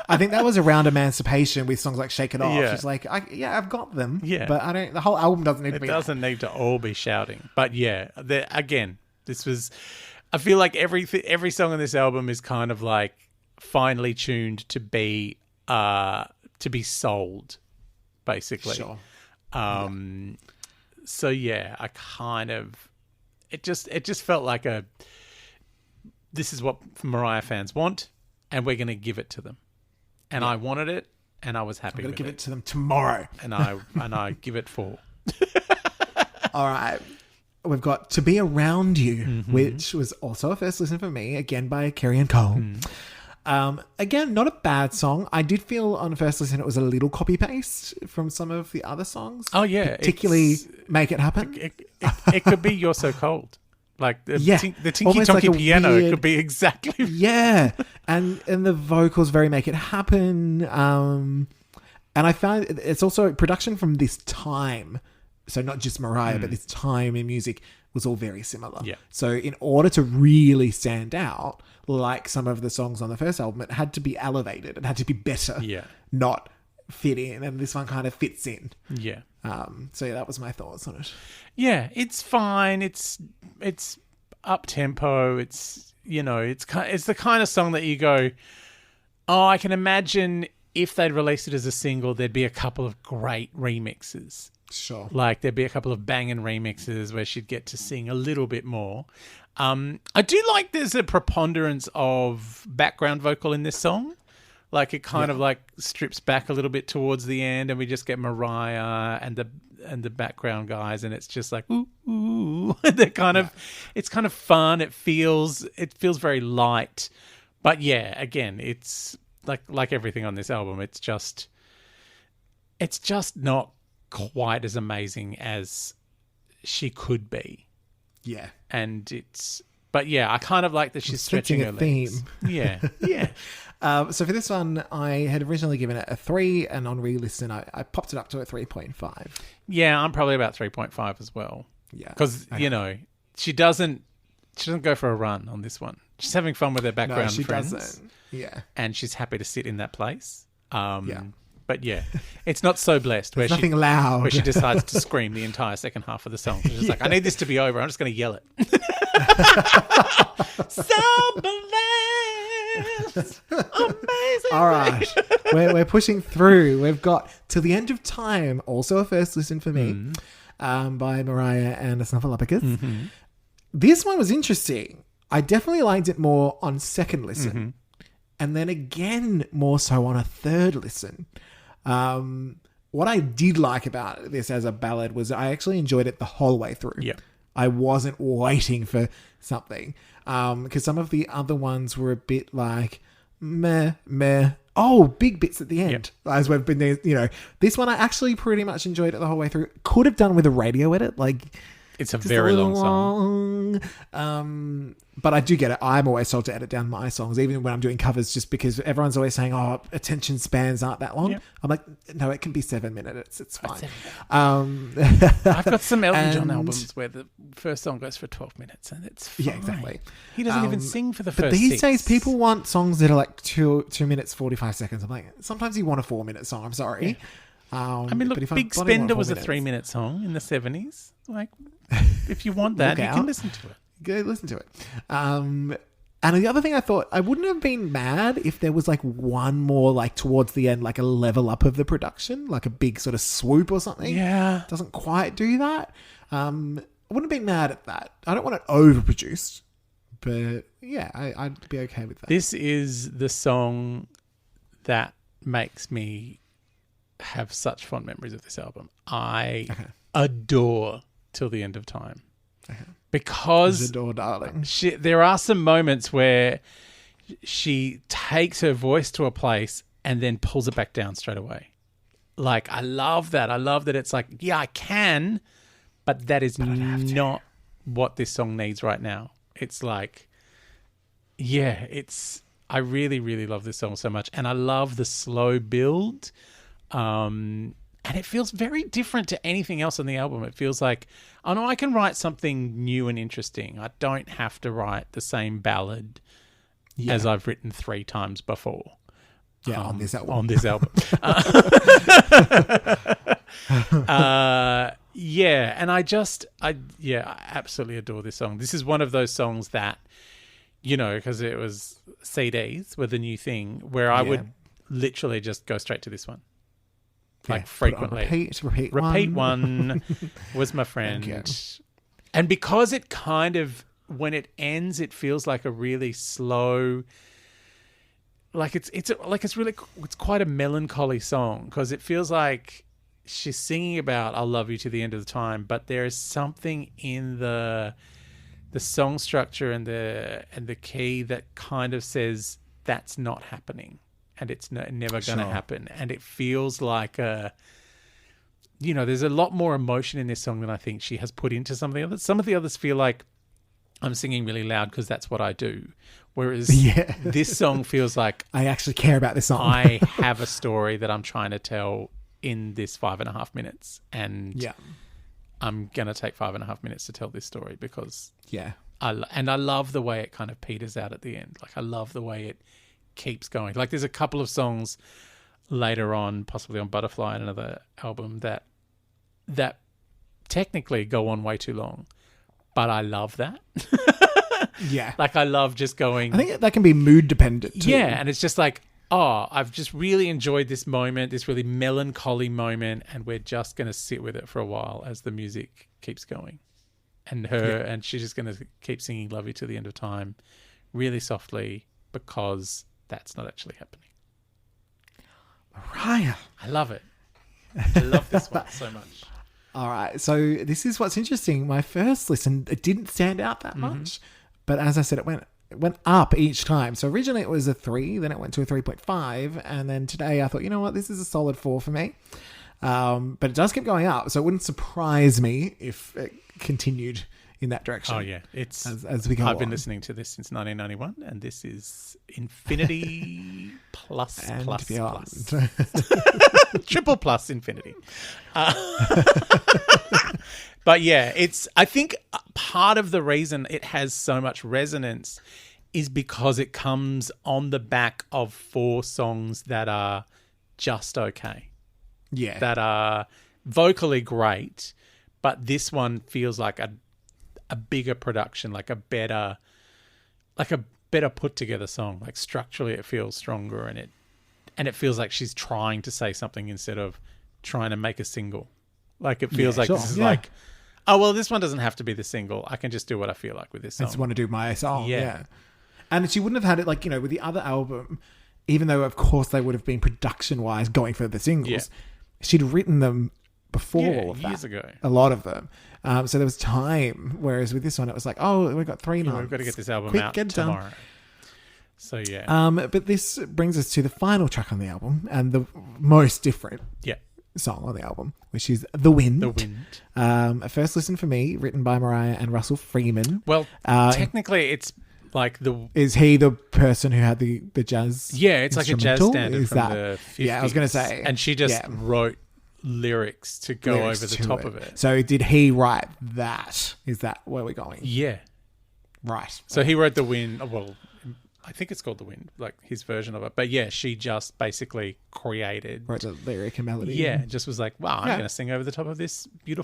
I think that was around Emancipation with songs like Shake It Off. Yeah. She's like, I've got them. Yeah. But the whole album doesn't need to be. It doesn't need to all be shouting. But yeah, again, this was, I feel like every song on this album is kind of like finely tuned to be sold, basically. Sure. So yeah, I kind of, it just felt like this is what Mariah fans want, and we're going to give it to them. And I wanted it, and I was happy with it. I'm going to give it to them tomorrow. And I give it 4. All right. We've got To Be Around You, which was also a first listen for me, again by Carey and Cole. Again, not a bad song. I did feel on first listen it was a little copy-paste from some of the other songs. Oh, yeah. Particularly Make It Happen. It could be You're So Cold. Like the Yeah. Tinky Almost like Tonky a piano weird- could be exactly. Yeah, and the vocals very make it happen. And I found it's also production from this time, so not just Mariah, but this time in music was all very similar. Yeah. So in order to really stand out, like some of the songs on the first album, it had to be elevated. It had to be better. Yeah. Not fit in, and this one kind of fits in. Yeah. So yeah, that was my thoughts on it. Yeah, it's fine. It's up tempo. It's it's the kind of song that you go, oh, I can imagine if they'd released it as a single, there'd be a couple of great remixes. Sure. Like there'd be a couple of banging remixes where she'd get to sing a little bit more. I do like there's a preponderance of background vocal in this song. Like it kind of like strips back a little bit towards the end, and we just get Mariah and the background guys, and it's just like ooh, ooh. They're kind of, it's kind of fun. It feels very light, but yeah, again, it's like everything on this album. It's just not quite as amazing as she could be. Yeah. But yeah, I kind of like that she's stretching her legs. Yeah, yeah. So for this one, I had originally given it a 3, and on re-listen, I popped it up to a 3.5. Yeah, I'm probably about 3.5 as well. Yeah. Because, she doesn't go for a run on this one. She's having fun with her background No, she friends. doesn't. Yeah. And she's happy to sit in that place. Yeah. But yeah, it's not so blessed where Nothing loud. where she decides to scream the entire second half of the song. She's just like, I need this to be over. I'm just going to yell it. So blessed. Amazing. All right. We're pushing through. We've got Till the End of Time, also a first listen for me, by Mariah and the Snuffleupagus. Mm-hmm. This one was interesting. I definitely liked it more on second listen. And then again, more so on a third listen. What I did like about this as a ballad was I actually enjoyed it the whole way through. Yeah. I wasn't waiting for something. Because some of the other ones were a bit like, meh, meh. Oh, big bits at the end. As we've been there, this one I actually pretty much enjoyed it the whole way through. Could have done with a radio edit. Like, it's a very long song. But I do get it. I'm always told to edit down my songs, even when I'm doing covers, just because everyone's always saying, oh, attention spans aren't that long. Yep. I'm like, no, it can be 7 minutes. It's fine. I've got some Elton John albums where the first song goes for 12 minutes, and it's fine. Yeah, exactly. He doesn't even sing for the first But these 6. days, people want songs that are like 2 minutes, 45 seconds. I'm like, sometimes you want a 4-minute song. I'm sorry. Yeah. I mean, look, Big Spender was a 3-minute song in the 70s. Like, if you want that, you can listen to it. Go listen to it. And the other thing I thought, I wouldn't have been mad if there was like one more, like towards the end, like a level up of the production, like a big sort of swoop or something. Yeah. Doesn't quite do that. I wouldn't have been mad at that. I don't want it overproduced, but yeah, I'd be okay with that. This is the song that makes me have such fond memories of this album. I adore Till the End of Time. Because adore, darling. There are some moments where she takes her voice to a place and then pulls it back down straight away. Like, I love that. I love that it's like, yeah, I can, but that is not what this song needs right now. It's like, yeah, I really, really love this song so much. And I love the slow build. And it feels very different to anything else on the album. It feels like, oh no, I can write something new and interesting. I don't have to write the same ballad as I've written 3 times before. Yeah, on this album. Yeah, and I absolutely adore this song. This is one of those songs that, because it was CDs were the new thing, where I would literally just go straight to this one. Like frequently. Repeat one was my friend. And because it kind of, when it ends, it feels like a really slow, like it's quite a melancholy song, because it feels like she's singing about I'll love you to the end of the time, but there is something in the song structure and the key that kind of says that's not happening. And it's never going to happen. And it feels like there's a lot more emotion in this song than I think she has put into some of the others. Some of the others feel like I'm singing really loud because that's what I do. Whereas this song feels like I actually care about this song. I have a story that I'm trying to tell in this 5.5 minutes. And I'm going to take 5.5 minutes to tell this story because I love the way it kind of peters out at the end. Like, I love the way it keeps going. Like, there's a couple of songs later on, possibly on Butterfly and another album, that technically go on way too long. But I love that. Like, I love just going... I think that can be mood dependent too. Yeah, and it's just like, oh, I've just really enjoyed this moment, this really melancholy moment, and we're just going to sit with it for a while as the music keeps going. And she's just going to keep singing Love You to the End of Time really softly because that's not actually happening. Mariah. I love it. I love this one so much. All right, so this is what's interesting. My first listen, it didn't stand out that much, but as I said, it went up each time. So originally it was a 3, then it went to a 3.5, and then today I thought, you know what, this is a solid 4 for me. But it does keep going up, so it wouldn't surprise me if it continued in that direction. Oh yeah, it's as we go I've been on. listening to this since 1991, and this is infinity plus And plus beyond. plus. Triple plus infinity. But yeah, I think part of the reason it has so much resonance is because it comes on the back of 4 songs that are just okay. Yeah. That are vocally great, but this one feels like a bigger production, like a better put together song. Like, structurally it feels stronger, and it feels like she's trying to say something instead of trying to make a single. Like, it feels this is like, oh, well, this one doesn't have to be the single. I can just do what I feel like with this I song. just want to do my song. Yeah. Yeah. And she wouldn't have had it like, with the other album, even though of course they would have been production wise going for the singles, she'd written them before all of that. Years ago. A lot of them. So there was time. Whereas with this one, it was like, oh, we've got 3 months. We've got to get this album Quick, out get it done. tomorrow. So yeah. But this brings us to the final track on the album and the most different song on the album, which is The Wind. The Wind. A first listen for me, written by Mariah and Russell Freeman. Well, technically it's like Is he the person who had the jazz? Yeah, it's like a jazz instrumental? standard Is from that, the 50s. Yeah, I was going to say. And she just wrote lyrics to go lyrics over the to top of it. So did he write that? Is that where we're going? Yeah. Right. So he wrote The Wind. Well, I think it's called The Wind, like his version of it. But yeah, she just basically created... Wrote the lyric and melody. Yeah, just was like, wow, I'm going to sing over the top of this bit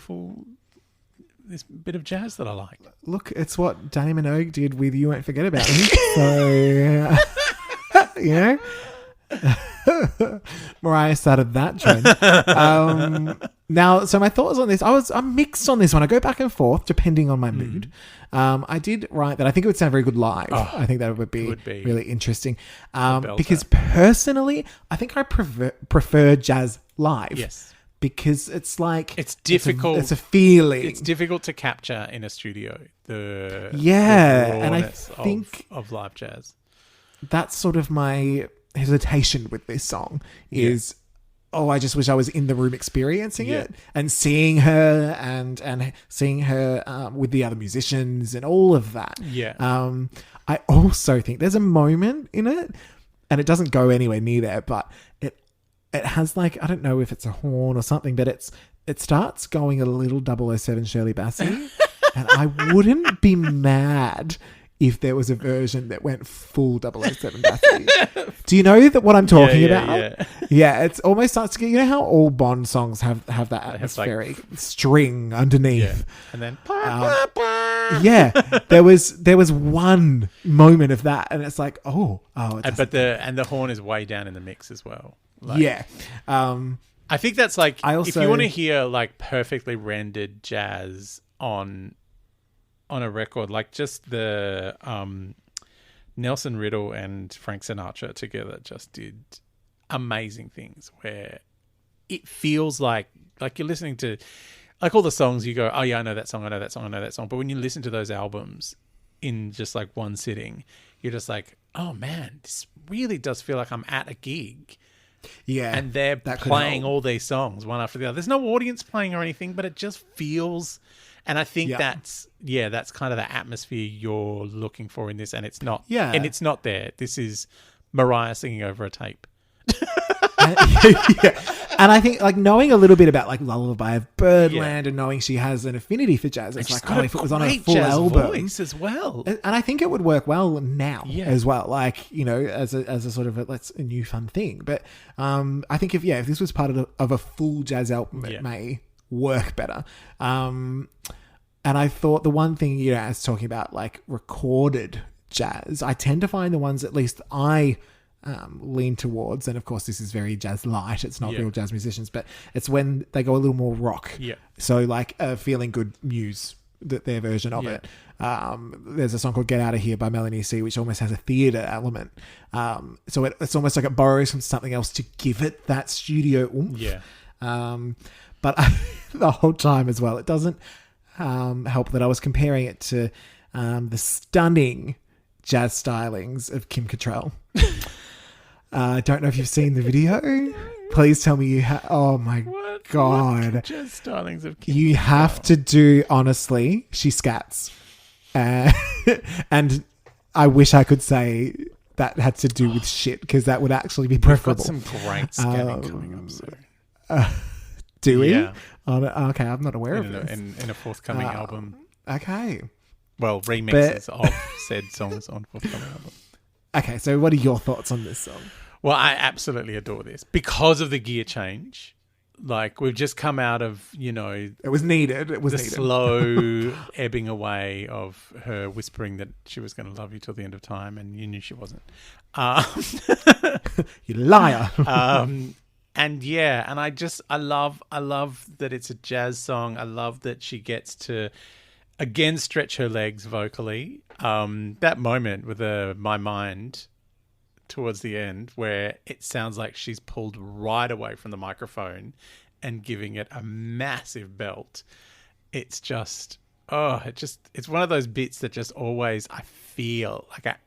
of jazz that I like. Look, it's what Danny Minogue did with You Won't Forget About Me. So, Mariah started that trend. Now, so my thoughts on this, I'm mixed on this one. I go back and forth depending on my mood. I did write that I think it would sound very good live. I think that would be really interesting. Because personally, I think I prefer jazz live. Yes. Because it's like... It's difficult. It's a feeling. It's difficult to capture in a studio. The and I think... of live jazz. That's sort of my hesitation with this song is... I just wish I was in the room experiencing it and seeing her and seeing her with the other musicians and all of that. Yeah. I also think there's a moment in it, and it doesn't go anywhere near there, but it has like, I don't know if it's a horn or something, but it starts going a little 007 Shirley Bassey, and I wouldn't be mad if there was a version that went full 007 Bassey. Do you know what I'm talking about? Yeah, it almost starts to get... You know how all Bond songs have that atmospheric string underneath? Yeah. And then... there was one moment of that, and it's like, but the horn is way down in the mix as well. Like, I think that's like... if you want to hear like perfectly rendered jazz on a record, like just the Nelson Riddle and Frank Sinatra together just did amazing things where it feels like you're listening to like all the songs, you go, oh yeah, I know that song, but when you listen to those albums in just like one sitting, you're just like, oh man, this really does feel like I'm at a gig. Yeah. And they're playing all these songs one after the other. There's no audience playing or anything, but it just feels... And I think Yeah. that's kind of the atmosphere you're looking for in this, and it's not. Yeah. And it's not there. This is Mariah singing over a tape. Yeah. And I think like knowing a little bit about like Lullaby of Birdland Yeah. and knowing she has an affinity for jazz, it's She's like, got oh, a if it was on a great full jazz album voice as well. And I think it would work well now Yeah. as well, like, you know, as a sort of a new fun thing. But I think if this was part of a full jazz album, it may work better. And I thought the one thing, you know, as talking about like recorded jazz, I tend to find the ones at least I lean towards, and of course this is very jazz light, it's not real jazz musicians, but it's when they go a little more rock. So like Feeling Good Muse, their version of it. There's a song called Get Out of Here by Melanie C, which almost has a theatre element. So it's almost like it borrows from something else to give it that studio oomph. But the whole time as well, it doesn't help that I was comparing it to the stunning jazz stylings of Kim Cattrall. I don't know if you've seen the video. Please tell me you have. Oh my God. Jazz stylings of Kim You Cattrall. have to do, honestly, she scats. And I wish I could say that had to do with shit, because that would actually be We've preferable. got some great scatting coming up soon. Do we? Yeah. Oh, okay, I'm not aware of this. In a forthcoming album. Okay. Well, remixes of said songs on forthcoming album. Okay, so what are your thoughts on this song? Well, I absolutely adore this because of the gear change. Like, we've just come out of, you know, It was needed. It was the needed. slow ebbing away of her whispering that she was going to love you till the end of time, and you knew she wasn't. You liar. And yeah, and I love that it's a jazz song. I love that she gets to again stretch her legs vocally. That moment with My Mind towards the end, where it sounds like she's pulled right away from the microphone and giving it a massive belt. It's just, it's one of those bits that just always I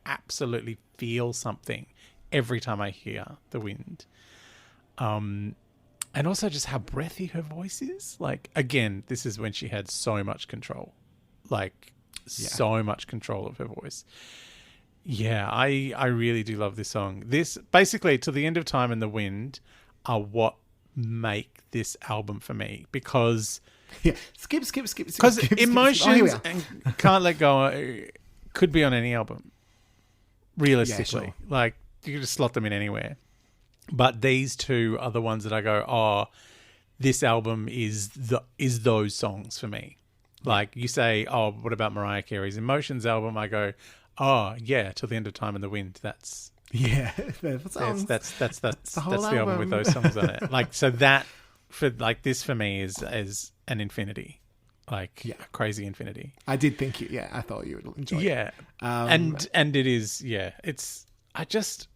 absolutely feel something every time I hear The Wind. And also just how breathy her voice is. Like, again, this is when she had so much control. Like, so much control of her voice. Yeah, I really do love this song. This, basically, Till the End of Time and The Wind are what make this album for me. Because... Yeah. Skip. Because Emotions and Can't Let Go could be on any album. Realistically. Yeah, sure. Like, you could just slot them in anywhere. But these two are the ones that I go, this album is those songs for me. Like, you say, what about Mariah Carey's Emotions album? I go, Till the End of Time and The Wind. That's the songs. that's the whole album with those songs on it. Like, so that this for me is an infinity, like a crazy infinity. I did think I thought you would enjoy it. Yeah, and it is. Yeah, it's. I just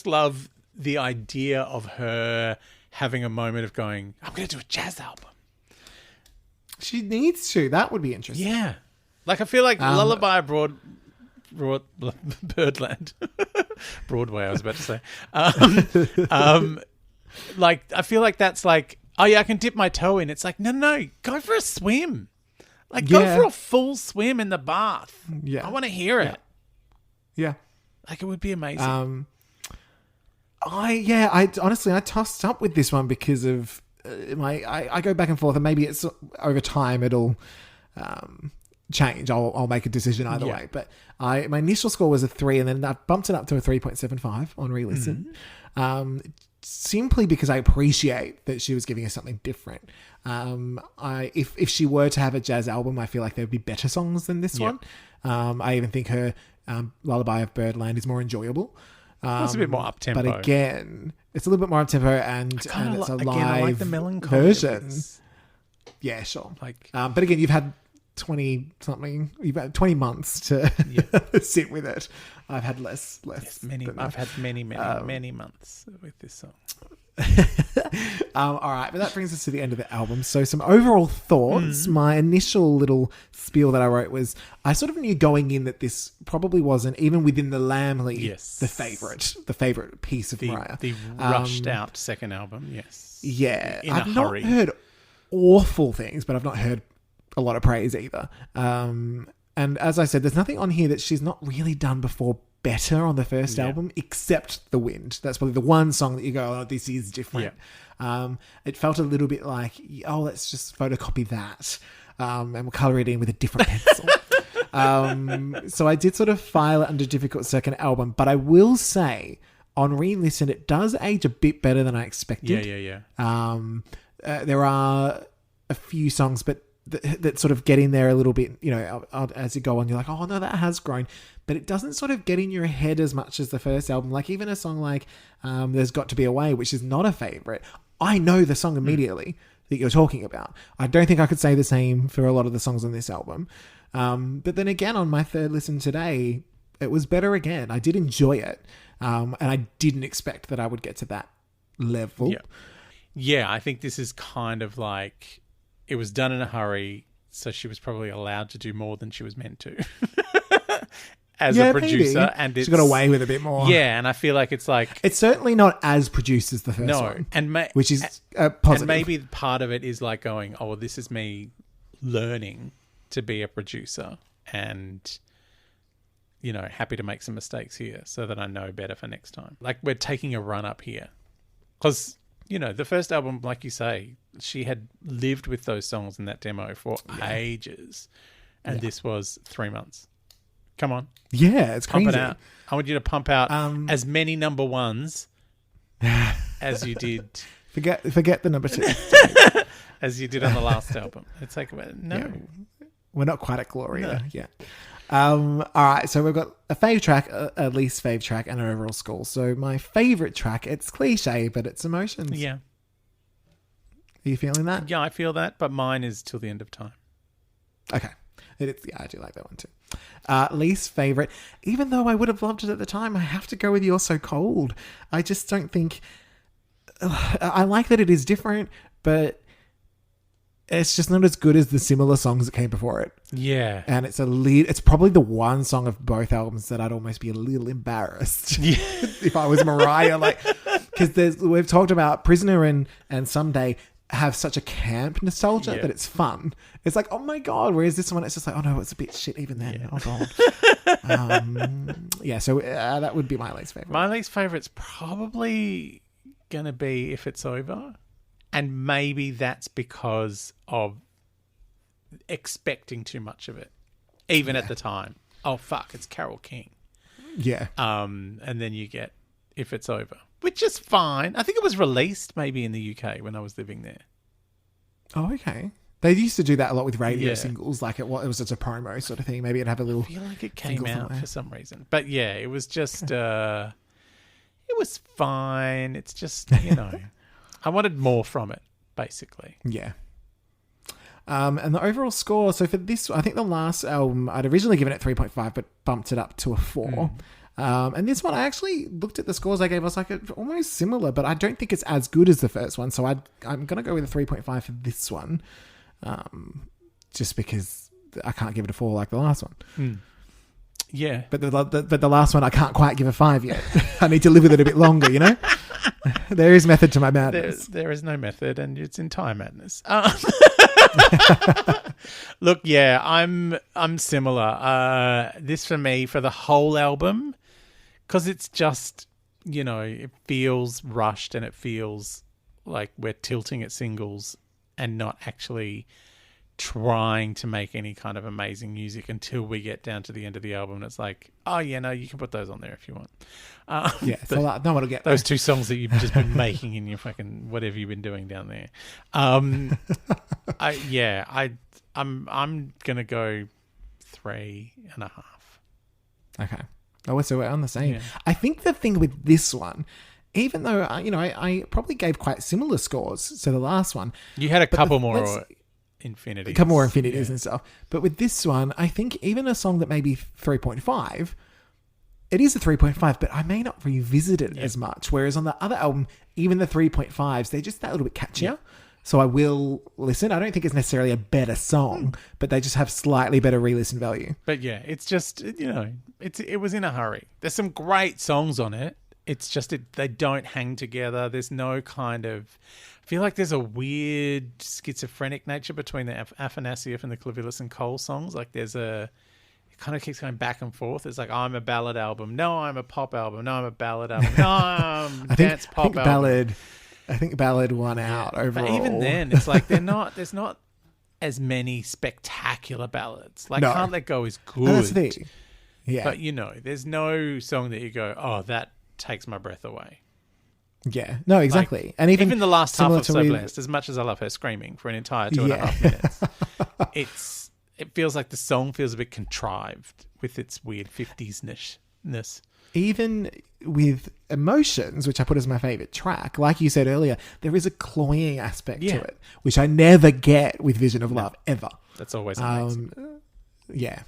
love the idea of her having a moment of going, I'm going to do a jazz album. She needs to. That would be interesting. Yeah. Like, I feel like Lullaby Birdland. Broadway, I was about to say. Like, I feel like that's like, I can dip my toe in. It's like, no, go for a swim. Like, go for a full swim in the bath. Yeah. I want to hear it. Yeah. Like, it would be amazing. I honestly tossed up with this one because of I go back and forth, and maybe it's over time it'll change. I'll make a decision either way. But my initial score was a 3, and then I bumped it up to a 3.75 on re-listen. Simply because I appreciate that she was giving us something different. If she were to have a jazz album, I feel like there would be better songs than this one. I even think her Lullaby of Birdland is more enjoyable. It's a bit more up-tempo. But again, it's a little bit more up-tempo, and it's a live I like the melancholy version. of this. Yeah, sure. Like, but again, you've had 20 months to sit with it. I've had less. Yes, I've had many months with this song. All right, but that brings us to the end of the album. So some overall thoughts. My initial little spiel that I wrote was, I sort of knew going in that this probably wasn't, even within the Lamley, the favorite piece of Mariah. The rushed out second album, yes. Yeah. In a I've hurry. not heard awful things, but I've not heard a lot of praise either. And as I said, there's nothing on here that she's not really done before better on the first album, except The Wind. That's probably the one song that you go, oh, this is different. It felt a little bit like, oh, let's just photocopy that and we'll colour it in with a different pencil. So I did sort of file it under difficult second album, but I will say on re-listen, it does age a bit better than I expected. There are a few songs, but that sort of get in there a little bit, you know, as you go on, you're like, oh no, that has grown, but it doesn't sort of get in your head as much as the first album. Like even a song like There's Got to Be a Way, which is not a favourite, I know the song immediately that you're talking about. I don't think I could say the same for a lot of the songs on this album. But then again, on my third listen today, it was better again. I did enjoy it. And I didn't expect that I would get to that level. Yeah, I think this is kind of like, it was done in a hurry, so she was probably allowed to do more than she was meant to as a producer. Maybe. And she got away with a bit more. Yeah, and I feel like it's like... It's certainly not as produced as the first one. Which is positive. And maybe part of it is like going, oh, well, this is me learning to be a producer and, you know, happy to make some mistakes here so that I know better for next time. Like we're taking a run up here. Because, you know, the first album, like you say, she had lived with those songs in that demo for ages. And this was 3 months. Come on. Yeah, it's crazy. Pump it out. I want you to pump out as many number ones as you did. Forget the number 2. As you did on the last album. It's like, no. Yeah. We're not quite at Gloria yet. All right, so we've got a fave track, a least fave track, and an overall score. So my favourite track, it's cliche, but it's Emotions. Yeah. Are you feeling that? Yeah, I feel that, but mine is Till the End of Time. Okay. I do like that one too. Least favourite, even though I would have loved it at the time, I have to go with You're So Cold. I just don't think... I like that it is different, but it's just not as good as the similar songs that came before it. Yeah. And it's probably the one song of both albums that I'd almost be a little embarrassed if I was Mariah. Like, because we've talked about Prisoner and Someday have such a camp nostalgia that it's fun. It's like, oh my God, whereas this one, it's just like, oh no, it's a bit shit even then. Yeah. Oh God. So that would be my least favourite. My least favourite's probably going to be If It's Over. And maybe that's because of expecting too much of it, even at the time. Oh, fuck, it's Carole King. Yeah. And then you get If It's Over, which is fine. I think it was released maybe in the UK when I was living there. Oh, okay. They used to do that a lot with radio singles, like it was just a promo sort of thing. Maybe it'd have a little... I feel like it came out for some reason. But yeah, it was just... it was fine. It's just, you know... I wanted more from it, basically. Yeah. And the overall score, so for this, I think the last album, I'd originally given it 3.5, but bumped it up to a 4. And this one, I actually looked at the scores I gave. I was like, it's almost similar, but I don't think it's as good as the first one. So I'm going to go with a 3.5 for this one, just because I can't give it a 4 like the last one. Yeah. But the last one, I can't quite give a 5 yet. I need to live with it a bit longer, you know? There is method to my madness. There is no method, and it's entire madness. Look, yeah, I'm similar. This for me, for the whole album, because it's just, you know, it feels rushed and it feels like we're tilting at singles and not actually trying to make any kind of amazing music until we get down to the end of the album. And it's like, oh yeah, no, you can put those on there if you want. So no one will get those 2 songs that you've just been making in your fucking whatever you've been doing down there. I'm gonna go 3.5. Okay. Oh, so we're on the same. Yeah. I think the thing with this one, even though I probably gave quite similar scores to the last one, you had a couple more infinities. A couple more infinities and stuff. But with this one, I think even a song that may be 3.5, it is a 3.5, but I may not revisit it as much. Whereas on the other album, even the 3.5s, they're just that little bit catchier. Yeah. So I will listen. I don't think it's necessarily a better song, but they just have slightly better re-listen value. But yeah, it's just, you know, it was in a hurry. There's some great songs on it, It's just they don't hang together. There's no kind of... I feel like there's a weird schizophrenic nature between the Afanasieff and the Clavillis and Cole songs. Like there's a... It kind of keeps going back and forth. It's like, I'm a ballad album. No, I'm a pop album. No, I'm a ballad album. No, I'm a dance pop album. I think ballad won out overall. But even then, it's like there's not as many spectacular ballads. Like Can't Let Go is good. That's the thing. Yeah. But, there's no song that you go, oh, that takes my breath away. Yeah. No, exactly. Like, and even the last half of So Blessed, as much as I love her screaming for an entire 2.5 minutes, it feels like the song feels a bit contrived with its weird 50s-ness. Even with Emotions, which I put as my favourite track, like you said earlier, there is a cloying aspect to it, which I never get with Vision of Love, ever. That's always amazing. Yeah.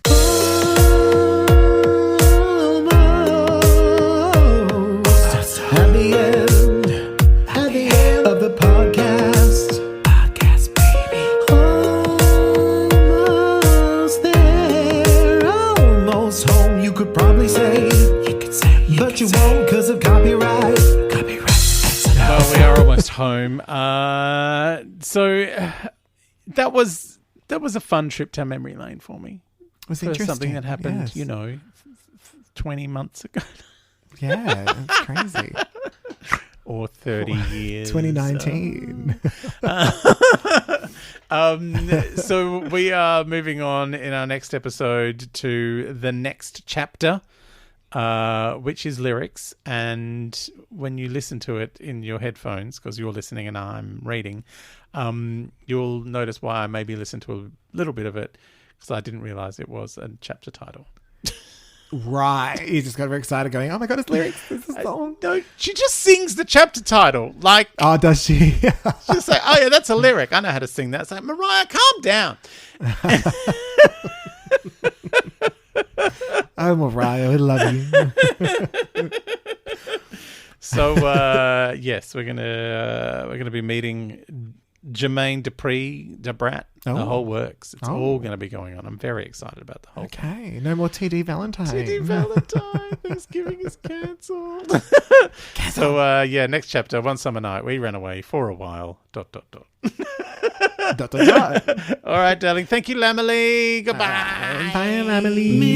At the end of the podcast, baby. Almost there, almost home. You could probably say, but you won't because of copyright. Well, we are almost home. So that was a fun trip down memory lane for me. It was for interesting. Something that happened, 20 months ago. Yeah, that's crazy. Or 30 years. 2019. So we are moving on in our next episode to the next chapter, which is lyrics. And when you listen to it in your headphones, because you're listening and I'm reading, you'll notice why I maybe listened to a little bit of it, because I didn't realize it was a chapter title. Right. You just got very excited going, oh my God, it's lyrics. It's a song. No, she just sings the chapter title. Like, oh, does she? She's like, oh yeah, that's a lyric. I know how to sing that. It's like, Mariah, calm down. Oh, Mariah, we love you. So, yes, we're gonna be meeting Jermaine Duprat, the whole works. It's all going to be going on. I'm very excited about the whole thing. Okay, no more TD Valentine. TD Valentine. Thanksgiving is cancelled. So, next chapter, One Summer Night, we ran away for a while, ... Dot. All right, darling. Thank you, Lamely. Goodbye. Bye, Lamely.